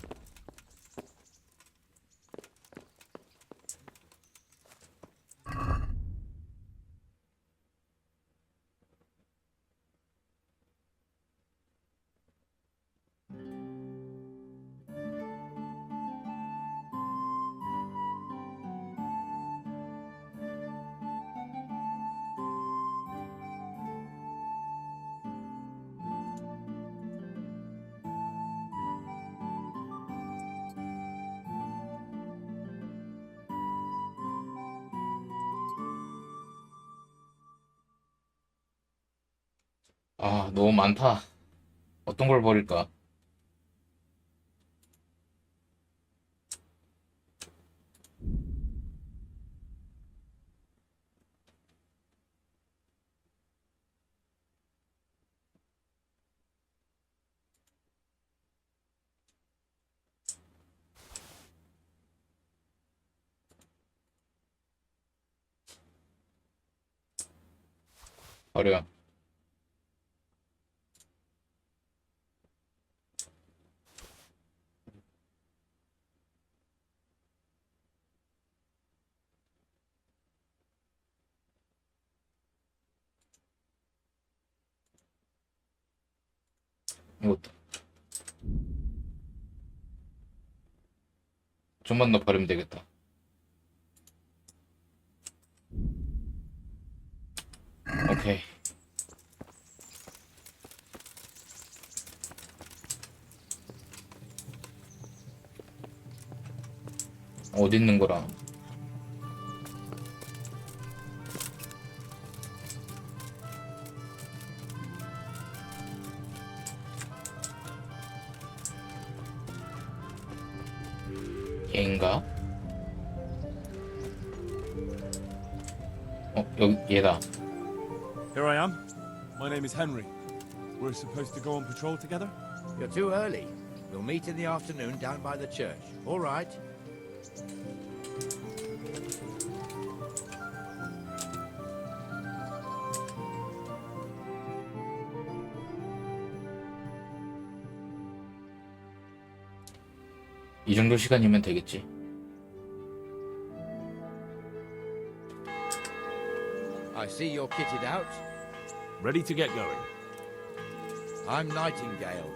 아, 너무 많다. 어떤 걸 버릴까? 버려. 이것도. 좀만 더 버리면 되겠다. 오케이. 어디 있는 거라? 얘인가? 여기 얘다. Here I am. My name is Henry. We're supposed to go on patrol together? You're too early. We'll meet in the afternoon down by the church. All right. 이 정도 시간이면 되겠지. I see you're kitted out. Ready to get going. I'm Nightingale.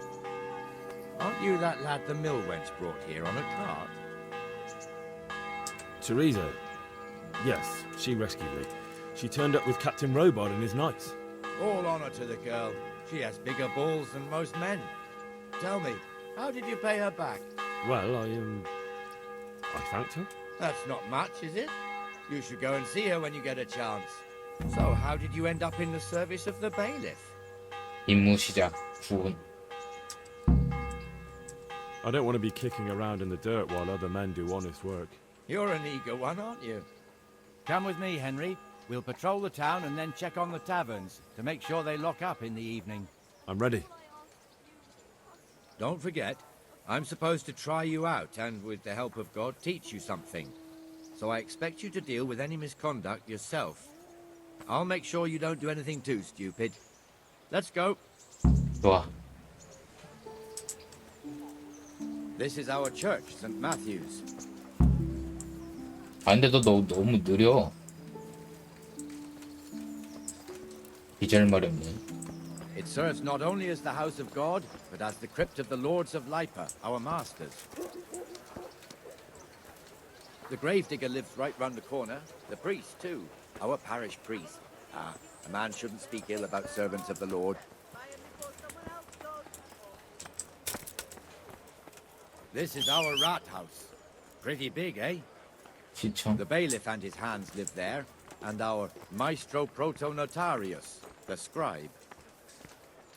Aren't you that lad the mill wench brought here on a cart? Teresa. Yes, she rescued me. She turned up with Captain Robard and his knights. All honor to the girl. She has bigger balls than most men. Tell me, how did you pay her back? Well, I thanked her. That's not much, is it? You should go and see her when you get a chance. So, how did you end up in the service of the bailiff? 임무 시작 9분. I don't want to be kicking around in the dirt while other men do honest work. You're an eager one, aren't you? Come with me, Henry. We'll patrol the town and then check on the taverns to make sure they lock up in the evening. I'm ready. Don't forget, I'm supposed to try you out and, with the help of God, teach you something. So I expect you to deal with any misconduct yourself. I'll make sure you don't do anything too stupid. Let's go. 좋아. This is our church, St. Matthew's. 아 근데 너 너무 느려. 기절말이 없네. It serves not only as the house of God, but as the crypt of the lords of Lipa, our masters. The gravedigger lives right round the corner. The priest, too. Our parish priest. Ah, a man shouldn't speak ill about servants of the Lord. This is our rat house. Pretty big, eh? 시청. The bailiff and his hands live there, and our maestro protonotarius, the scribe.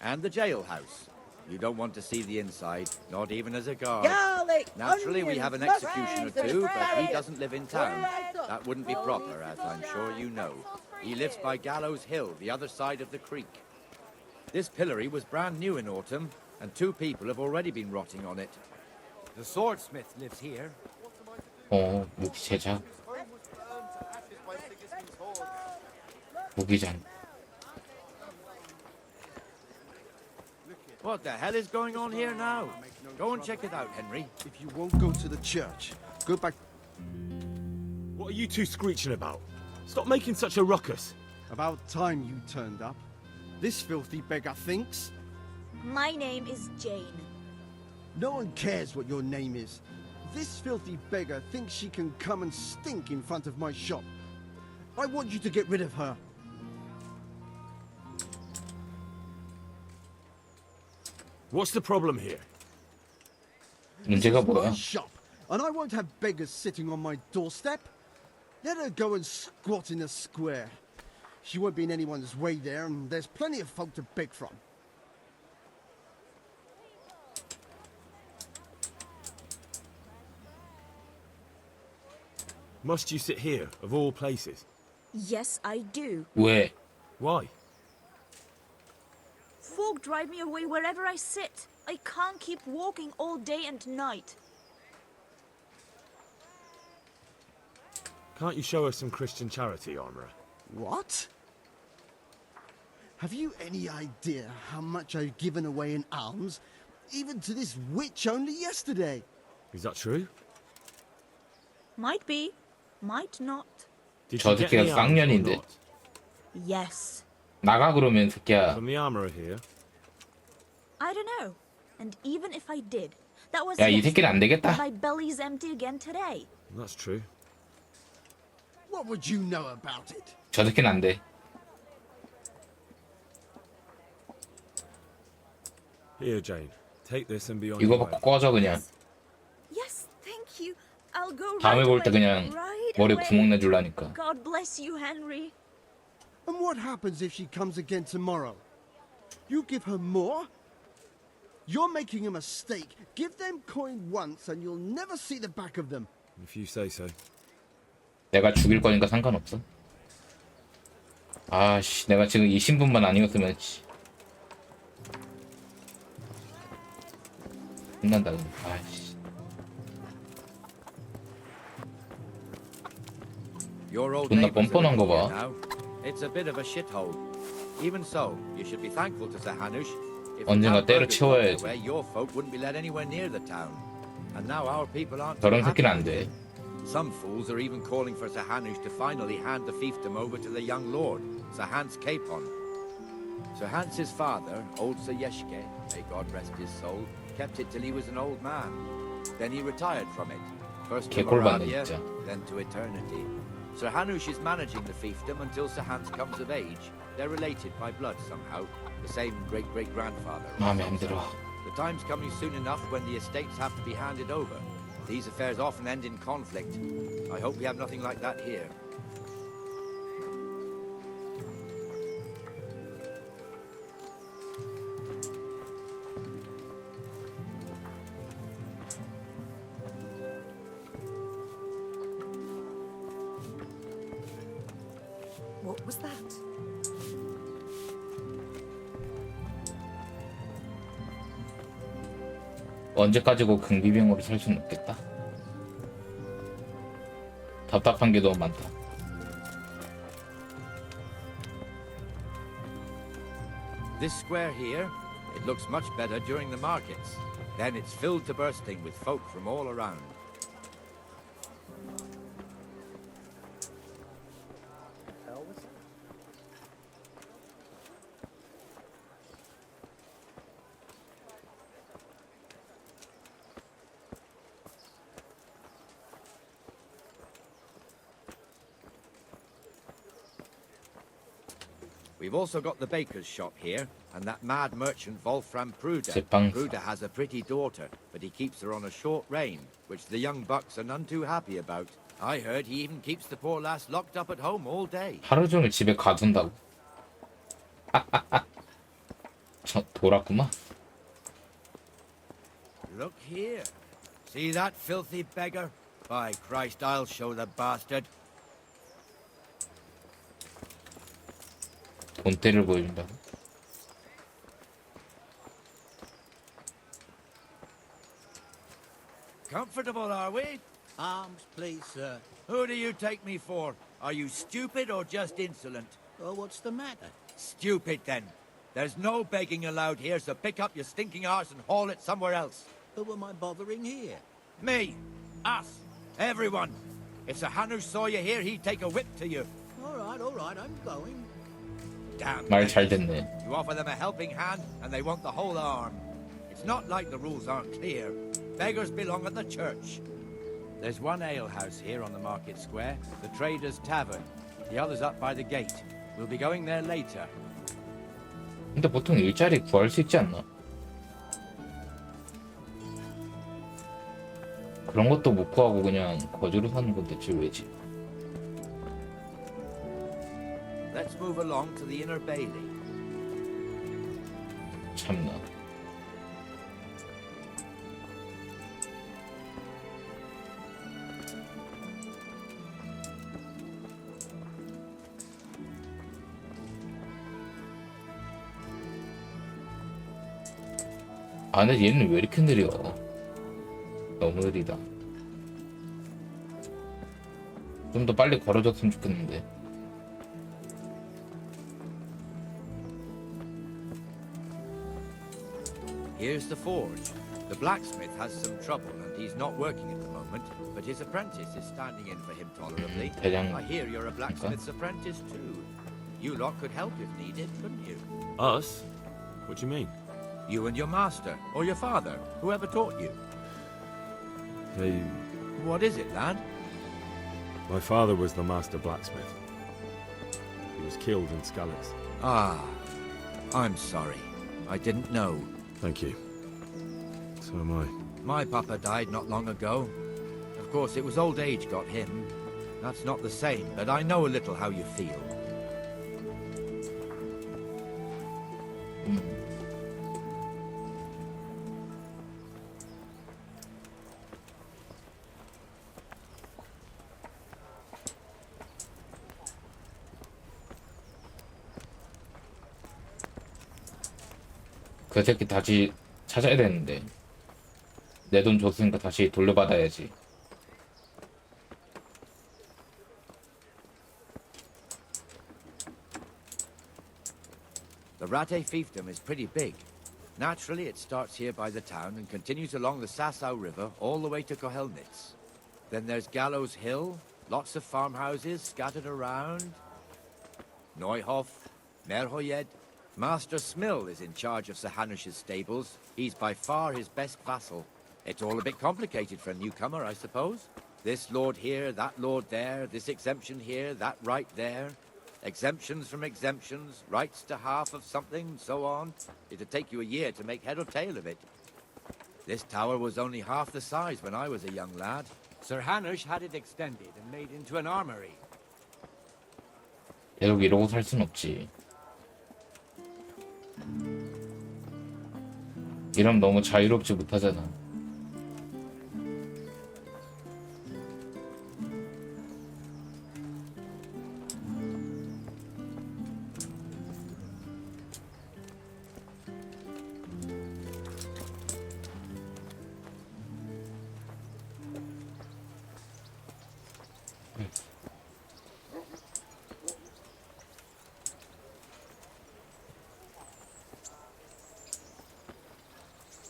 And the jailhouse. You don't want to see the inside, not even as a guard. Garlic, Naturally, we onions, have an mushrooms, executioner there's too, but he bread. doesn't live in town. That wouldn't be proper, as I'm sure you know. He lives by Gallows Hill, the other side of the creek. This pillory was brand new in autumn, and 2 people have already been rotting on it. The swordsmith lives here. 무기 제작. 무기장. What the hell is going on here now? Go and check it out, Henry. If you won't go to the church, go back. What are you two screeching about? Stop making such a ruckus. About time you turned up. This filthy beggar thinks. My name is Jane. No one cares what your name is. This filthy beggar thinks she can come and stink in front of my shop. I want you to get rid of her. What's the problem here? 문제가 This is my 뭐야? shop, and I won't have beggars sitting on my doorstep. Let her go and squat in the square. She won't be in anyone's way there, and there's plenty of folk to beg from. Must you sit here, of all places? Yes, I do. 왜? Why? Folk drive me away wherever I sit. I can't keep walking all day and night. Can't you show us some Christian charity, Armourer? What? Have you any idea how much I've given away in alms, even to this witch only yesterday? Is that true? Might be, might not. Did 저 you get 새끼가 any alms or 쌍년인데. not? Yes. 나가 그러면 새끼야. From the Armourer here. I don't know. And even if I did, that was 야, 이 yesterday. 새끼는 안 되겠다. My belly's empty again today. That's true. What would you know about it? 저 새끼는 안 돼. Here, Jane. Take this and be on 이거 your way. 받고 꺼져 그냥. Yes, thank you. I'll go 다음에 right 볼 때 away. 그냥 Right 머리 away. 구멍 내줄라니까. God bless you, Henry. And what happens if she comes again tomorrow? You give her more? You're making a mistake. Give them coin once and you'll never see the back of them. If you say so. 내가 죽일 거니까 상관없어. 아씨, 내가 지금 이 신분만 아니었으면 씨. 끝난다. 아씨. Your old 존나 neighbors are 뻔뻔한 거 here 봐. now. It's a bit of a shithole. Even so, you should be thankful to Sir Hanush. If the 언젠가 town 때려 burghers got their 채워야지. way, your folk wouldn't be let anywhere near the town. And now our people aren't 저런 too 새끼는 happy 안 with 돼. it. Some fools are even calling for Sir Hanush to finally hand the fiefdom over to the young lord, Sir Hans Capon. Sir Hans's father, old Sir Yeshke, may God rest his soul, kept it till he was an old man. Then he retired from it, first to 개꼴받네, Moravia, 진짜. then to eternity. Sir Hanush is managing the fiefdom until Sir Hans comes of age. They're related by blood somehow, the same great-great-grandfather. 마음에 안 들어. The time's coming soon enough when the estates have to be handed over. These affairs often end in conflict. I hope we have nothing like that here. What was that? 언제까지고 긍비병으로 살 수는 없겠다. 답답한 게 너무 많다. This square here, it looks much better during the markets. Then it's filled to bursting with folk from all around. We've also got the baker's shop here, and that mad merchant Wolfram Pruder. 제빵사. Pruder has a pretty daughter, but he keeps her on a short rein, which the young bucks are none too happy about. I heard he even keeps the poor lass locked up at home all day. 하루 종일 집에 가둔다고. 저 돌았구만. Look here. See that filthy beggar? By Christ, I'll show the bastard. 본때를 보여준다고. Comfortable, are we? Arms, please, sir. Who do you take me for? Are you stupid or just insolent? Oh, what's the matter? Stupid, then. There's no begging allowed here, so pick up your stinking arse and haul it somewhere else. Who am I bothering here? Me. Us. Everyone. If Sir Hanush saw you here, he'd take a whip to you. All right, I'm going. Damn. 말 잘 됐네. You offer them a helping hand, and they want the whole arm. It's not like the rules aren't clear. Beggars belong at the church. There's one alehouse here on the market square, the Trader's Tavern. The other's up by the gate. We'll be going there later. 근데 보통 일자리 구할 수 있지 않나? 그런 것도 못 구하고 그냥 거주로 사는 건 대체 왜지? Let's move along to the inner bailey. 참나. 아, 근데 얘는 왜 이렇게 느려? 너무 느리다. 좀 더 빨리 걸어줬으면 좋겠는데. Here's the forge. The blacksmith has some trouble and he's not working at the moment, but his apprentice is standing in for him tolerably. 대장. I hear you're a blacksmith's apprentice too. You lot could help if needed, couldn't you? Us? What do you mean? You and your master, or your father, whoever taught you. What is it, lad? My father was the master blacksmith. He was killed in Skalitz. Ah, I'm sorry. I didn't know. Thank you. So am I. My papa died not long ago. Of course, it was old age got him. That's not the same, but I know a little how you feel. 그 새끼 다시 찾아야 되는데. 내 돈 줬으니까 다시 돌려받아야지. The Rate fiefdom is pretty big. Naturally, it starts here by the town and continues along the Sasau River all the way to Kohelnitz. Then there's Gallows Hill, lots of farmhouses scattered around. Neuhof, Merhoyed. Master Smill is in charge of Sir Hanush's stables. He's by far his best vassal. It's all a bit complicated for a newcomer, I suppose. This lord here, that lord there, this exemption here, that right there. Exemptions from exemptions, rights to half of something, so on. It'd take you a year to make head or tail of it. This tower was only half the size when I was a young lad. Sir Hanush had it extended and made into an armory. 계속 이러고 살 순 없지. 이러면 너무 자유롭지 못하잖아.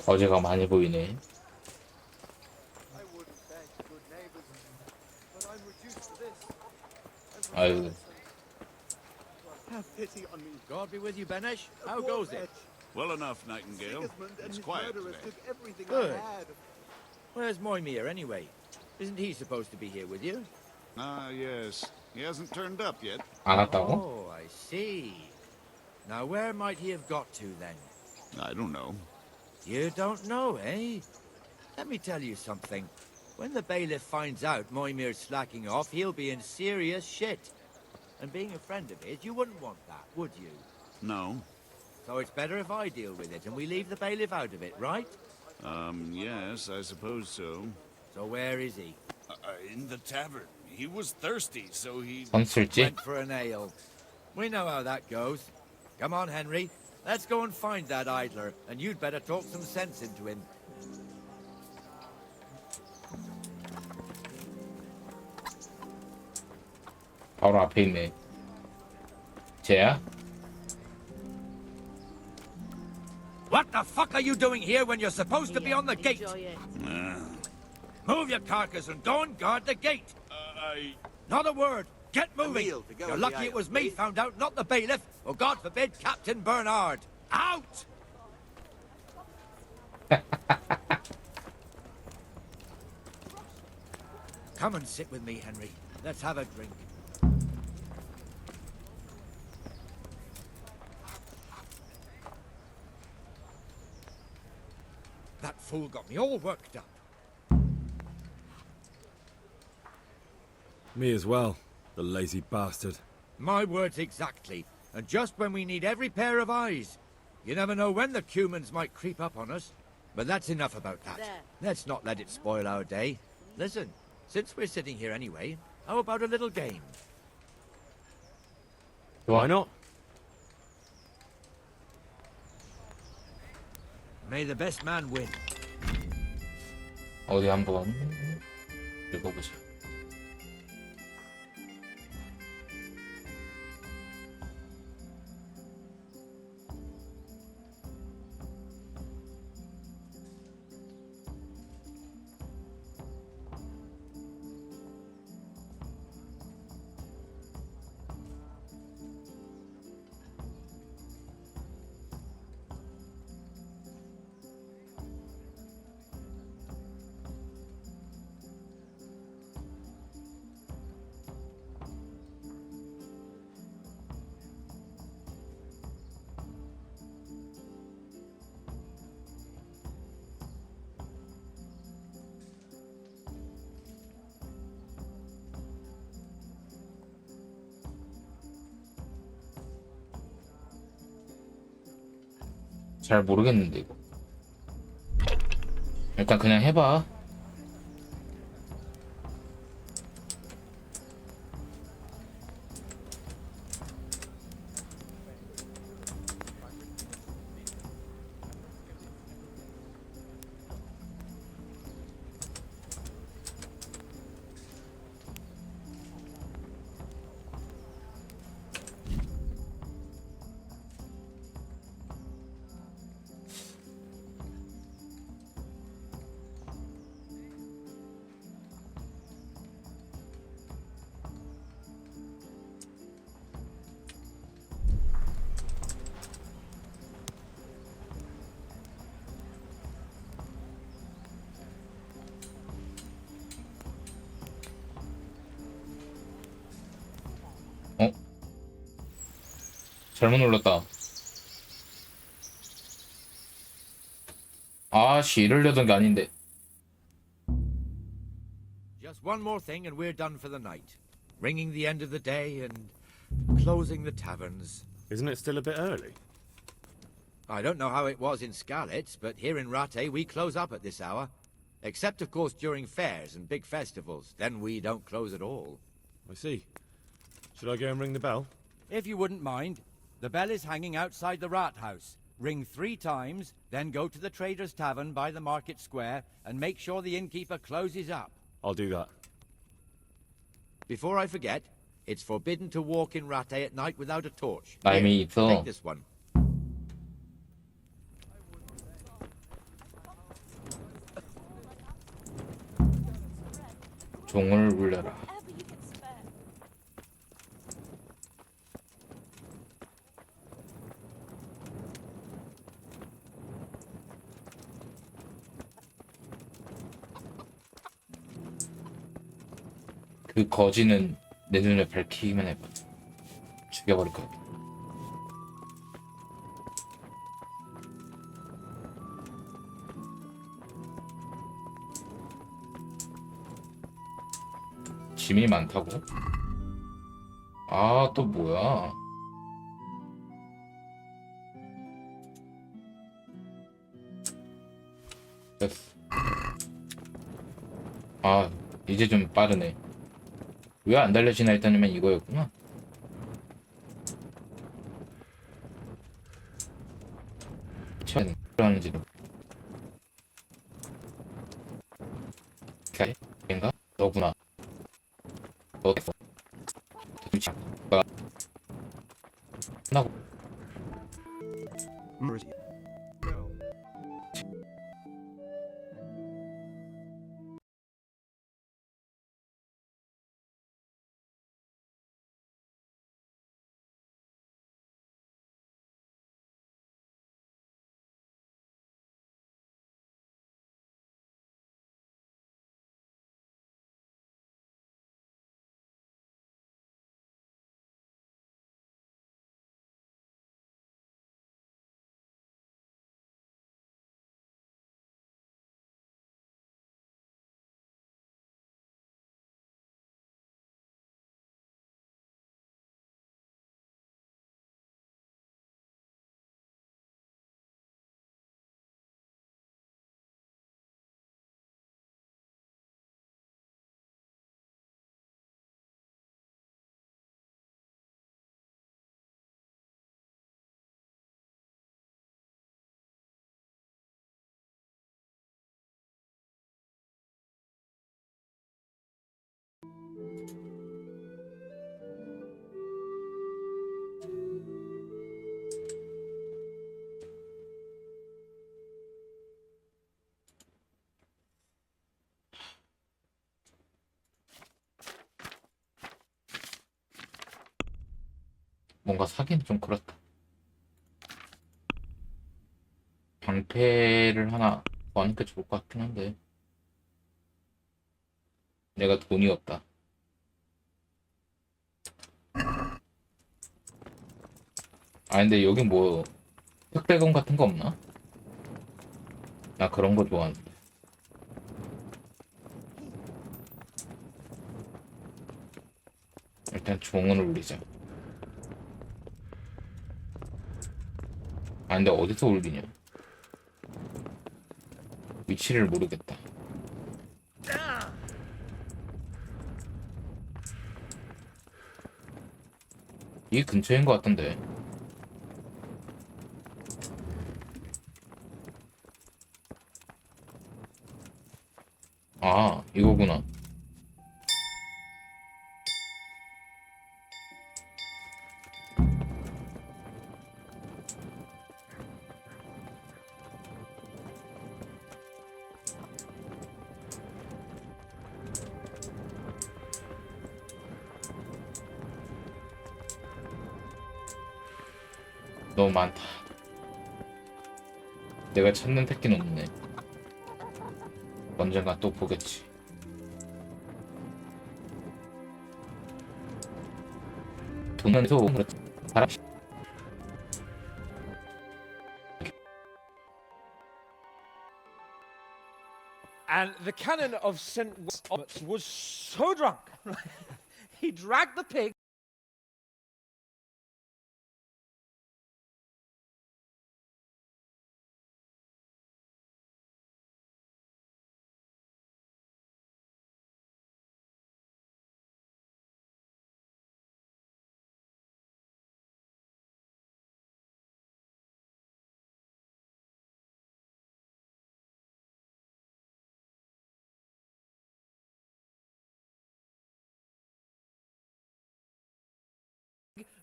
어제가 많이 보이네. 아유. Have pity on me. God be with you, Benesh. How goes it? Well enough, Nightingale. It's quiet today. Good. Where's Moimir, anyway? Isn't he supposed to be here with you? Ah, yes. He hasn't turned up yet. 안 왔다고? Oh, I see. Now, where might he have got to, then? I don't know. You don't know, eh? Let me tell you something. When the bailiff finds out Moimir's slacking off, he'll be in serious shit. And being a friend of his, you wouldn't want that, would you? No. So it's better if I deal with it and we leave the bailiff out of it, right? Yes, I suppose so. So where is he? In the tavern. He was thirsty, so he... Went for an ale. We know how that goes. Come on, Henry. Let's go and find that idler, and you'd better talk some sense into him. 바로 앞에 있네. 쟤야? What the fuck are you doing here when you're supposed to be on the gate? Move your carcass and go and guard the gate. Not a word. Get moving. You're lucky it was me found out, not the bailiff, or God forbid, Captain Bernard. Out! Come and sit with me, Henry. Let's have a drink. That fool got me all worked up. Me as well, the lazy bastard. My words exactly. And just when we need every pair of eyes. You never know when the Cumans might creep up on us. But that's enough about that. Let's not let it spoil our day. Listen, since we're sitting here anyway, how about a little game? Why not? May the best man win. 어디 한번 읽어보자. 잘 모르겠는데 이거. 일단 그냥 해봐. 잘못 눌렀다. 아씨, 이러려던 게 아닌데. Just one more thing and we're done for the night. Ringing the end of the day and closing the taverns. Isn't it still a bit early? I don't know how it was in Skalitz, but here in Rattay we close up at this hour. Except, of course, during fairs and big festivals. Then we don't close at all. I see. Should I go and ring the bell? If you wouldn't mind, the bell is hanging outside the rat house. Ring 3 times, then go to the Trader's Tavern by the market square and make sure the innkeeper closes up. I'll do that. Before I forget, it's forbidden to walk in Rattay at night without a torch. 나 이미 Here, 있어. take this one. 종을 울려라. 그 거지는 내 눈에 밝히기만 해봐. 죽여버릴 거야. 짐이 많다고? 아, 또 뭐야? 됐어. 아, 이제 좀 빠르네. 왜 안 달려지나 했더니만 이거였구나. 처음 하는지도. 인가? 너구나. 너겠어. 나 끝나고. 뭔가 사기는 좀 그렇다. 방패를 하나 더 하는 게 좋을 것 같긴 한데 내가 돈이 없다. 아, 근데 여기 뭐 흑백검 같은 거 없나? 나 그런 거 좋아하는데. 일단 종을 울리자. 아, 근데 어디서 울리냐? 위치를 모르겠다. 이 근처인 것 같던데. 아, 이거구나. 너무 많다. 내가 찾는 새끼는 없네. 언젠가 또 보겠지. 돈은 또 그렇지. 사람 And the canon of St. was so drunk, he dragged the pig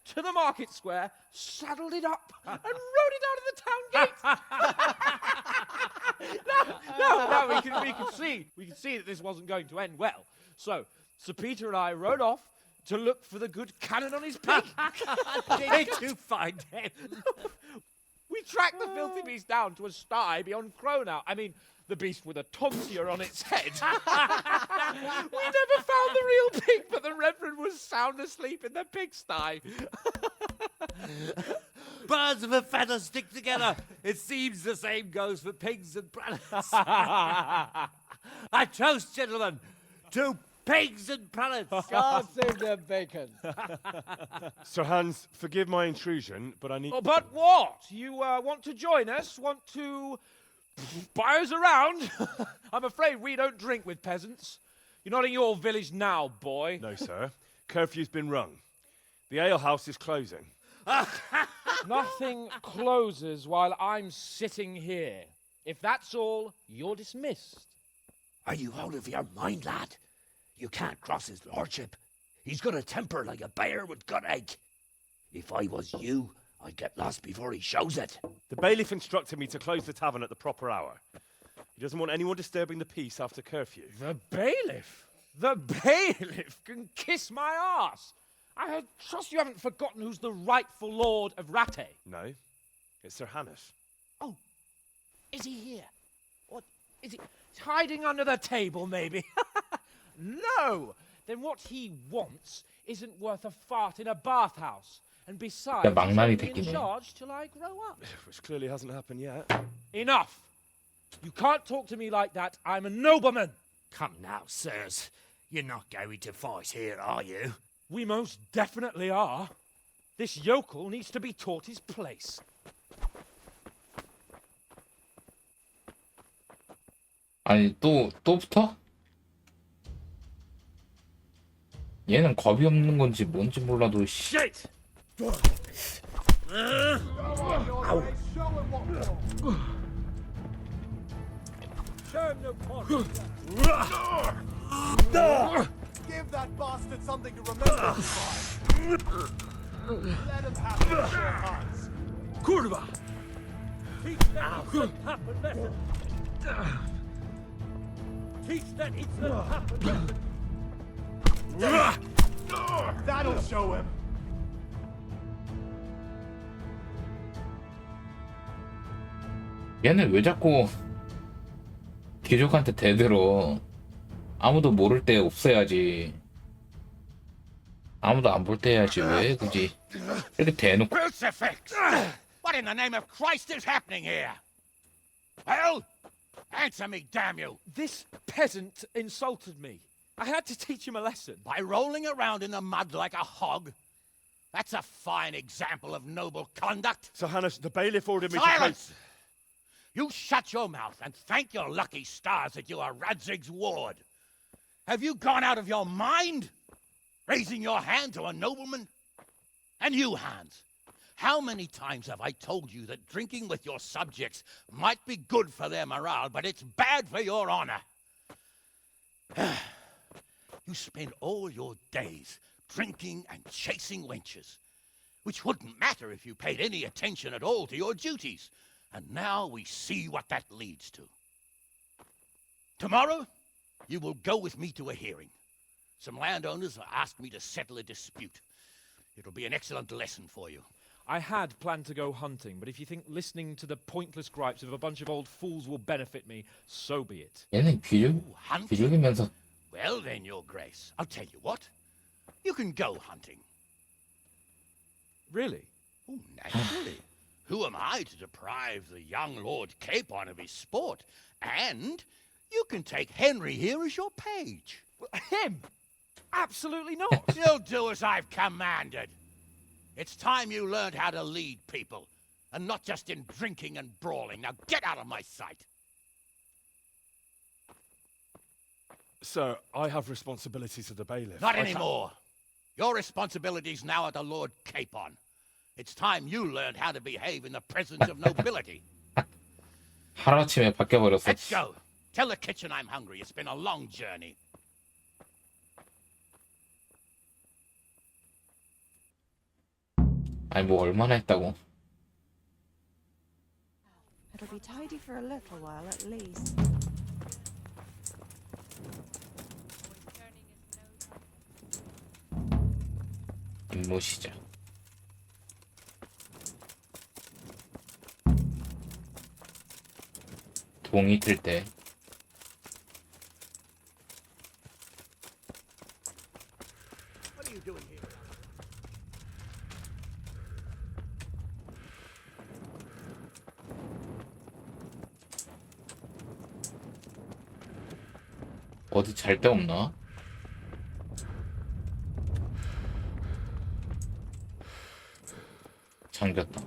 to the market square, saddled it up, and rode it out of the town gate. No, we could see that this wasn't going to end well. So, Sir Peter and I rode off to look for the good canon on his pig. Did you find him? We tracked the filthy beast down to a sty beyond Cronau. I mean, the beast with a tonsure on its head. We never found the real pig, but the Reverend was sound asleep in the pigsty. Birds of a feather stick together. It seems the same goes for pigs and prelates. I toast, gentlemen, to pigs and prelates. God save their bacon. Sir Hans, forgive my intrusion, but I need... Oh, but what? You want to join us? Want to buy us around? I'm afraid we don't drink with peasants. You're not in your village now, boy. No, sir. Curfew's been rung. The alehouse is closing. Nothing closes while I'm sitting here. If that's all, you're dismissed. Are you out of your mind, lad? You can't cross his lordship. He's got a temper like a bear with gut ache. If I was you, I'd get lost before he shows it. The bailiff instructed me to close the tavern at the proper hour. He doesn't want anyone disturbing the peace after curfew. The bailiff? The bailiff can kiss my arse. I trust you haven't forgotten who's the rightful lord of Rattay. No, it's Sir Hannes. Oh, is he here? What, is he hiding under the table, maybe? No! Then what he wants isn't worth a fart in a bathhouse. And besides, he's only in charge till I grow up. Which clearly hasn't happened yet. Enough! You can't talk to me like that. I'm a nobleman. Come now, sirs. You're not going to fight here, are you? We most definitely are. This yokel needs to be taught his place. 아니 또 붙어? 얘는 겁이 없는 건지 뭔지 몰라도 씨. Give that bastard something to remember this by. Let him have it, Sir Hans. Kurwa! Teach that it's a happen lesson. Teach that it's a happen lesson. That'll show him. 얘는 왜 자꾸 귀족한테 대들어? 아무도 모를 때 없애야지. 아무도 안 볼 때 해야지. 왜 굳이 이렇게 대놓고. Crucifix! What in the name of Christ is happening here? Well, answer me, damn you! This peasant insulted me. I had to teach him a lesson. By rolling around in the mud like a hog? That's a fine example of noble conduct. Sir Hannes, the bailiff ordered me Silence! to... You shut your mouth and thank your lucky stars that you are Radzig's ward. Have you gone out of your mind? Raising your hand to a nobleman? And you, Hans, how many times have I told you that drinking with your subjects might be good for their morale, but it's bad for your honor? You spend all your days drinking and chasing wenches, which wouldn't matter if you paid any attention at all to your duties. And now we see what that leads to. Tomorrow, you will go with me to a hearing. Some landowners have asked me to settle a dispute. It'll be an excellent lesson for you. I had planned to go hunting, but if you think listening to the pointless gripes of a bunch of old fools will benefit me, so be it. 얘는 귀족이면서. Well then, Your Grace, I'll tell you what. You can go hunting. Really? Oh, naturally. Who am I to deprive the young Lord Capon of his sport? And You can take Henry here as your page. Him? Absolutely not. You'll do as I've commanded. It's time you learned how to lead people, and not just in drinking and brawling. Now get out of my sight. Sir, I have responsibilities to the bailiff. Not anymore. Your responsibilities now are the Lord Capon. It's time you learned how to behave in the presence of nobility. 하루아침에 바뀌어버렸어. Let's go. Tell the kitchen I'm hungry. It's been a long journey. 아니 뭐 얼마나 했다고. It'll be tidy for a little while at least. 임무 시작. 동이 틀 때. What are you doing here? 어디 잘 데 없나? 잠겼다.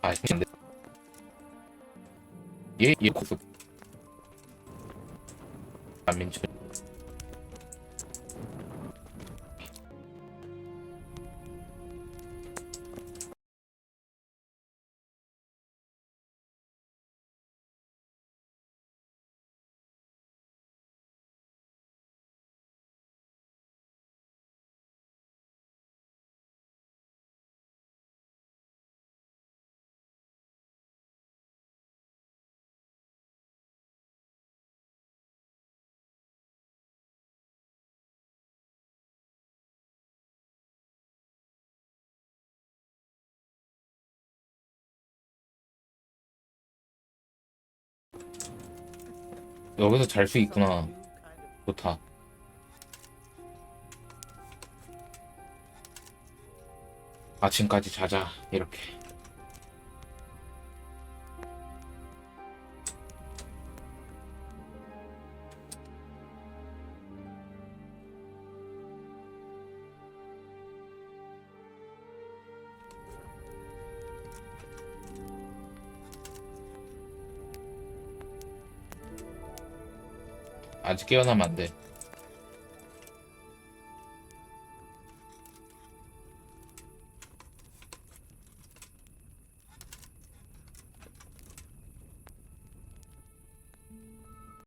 아, 근데 얘 고수 안민철. 여기서 잘 수 있구나. 좋다. 아침까지 자자. 이렇게. 아직 깨어나면 안 돼.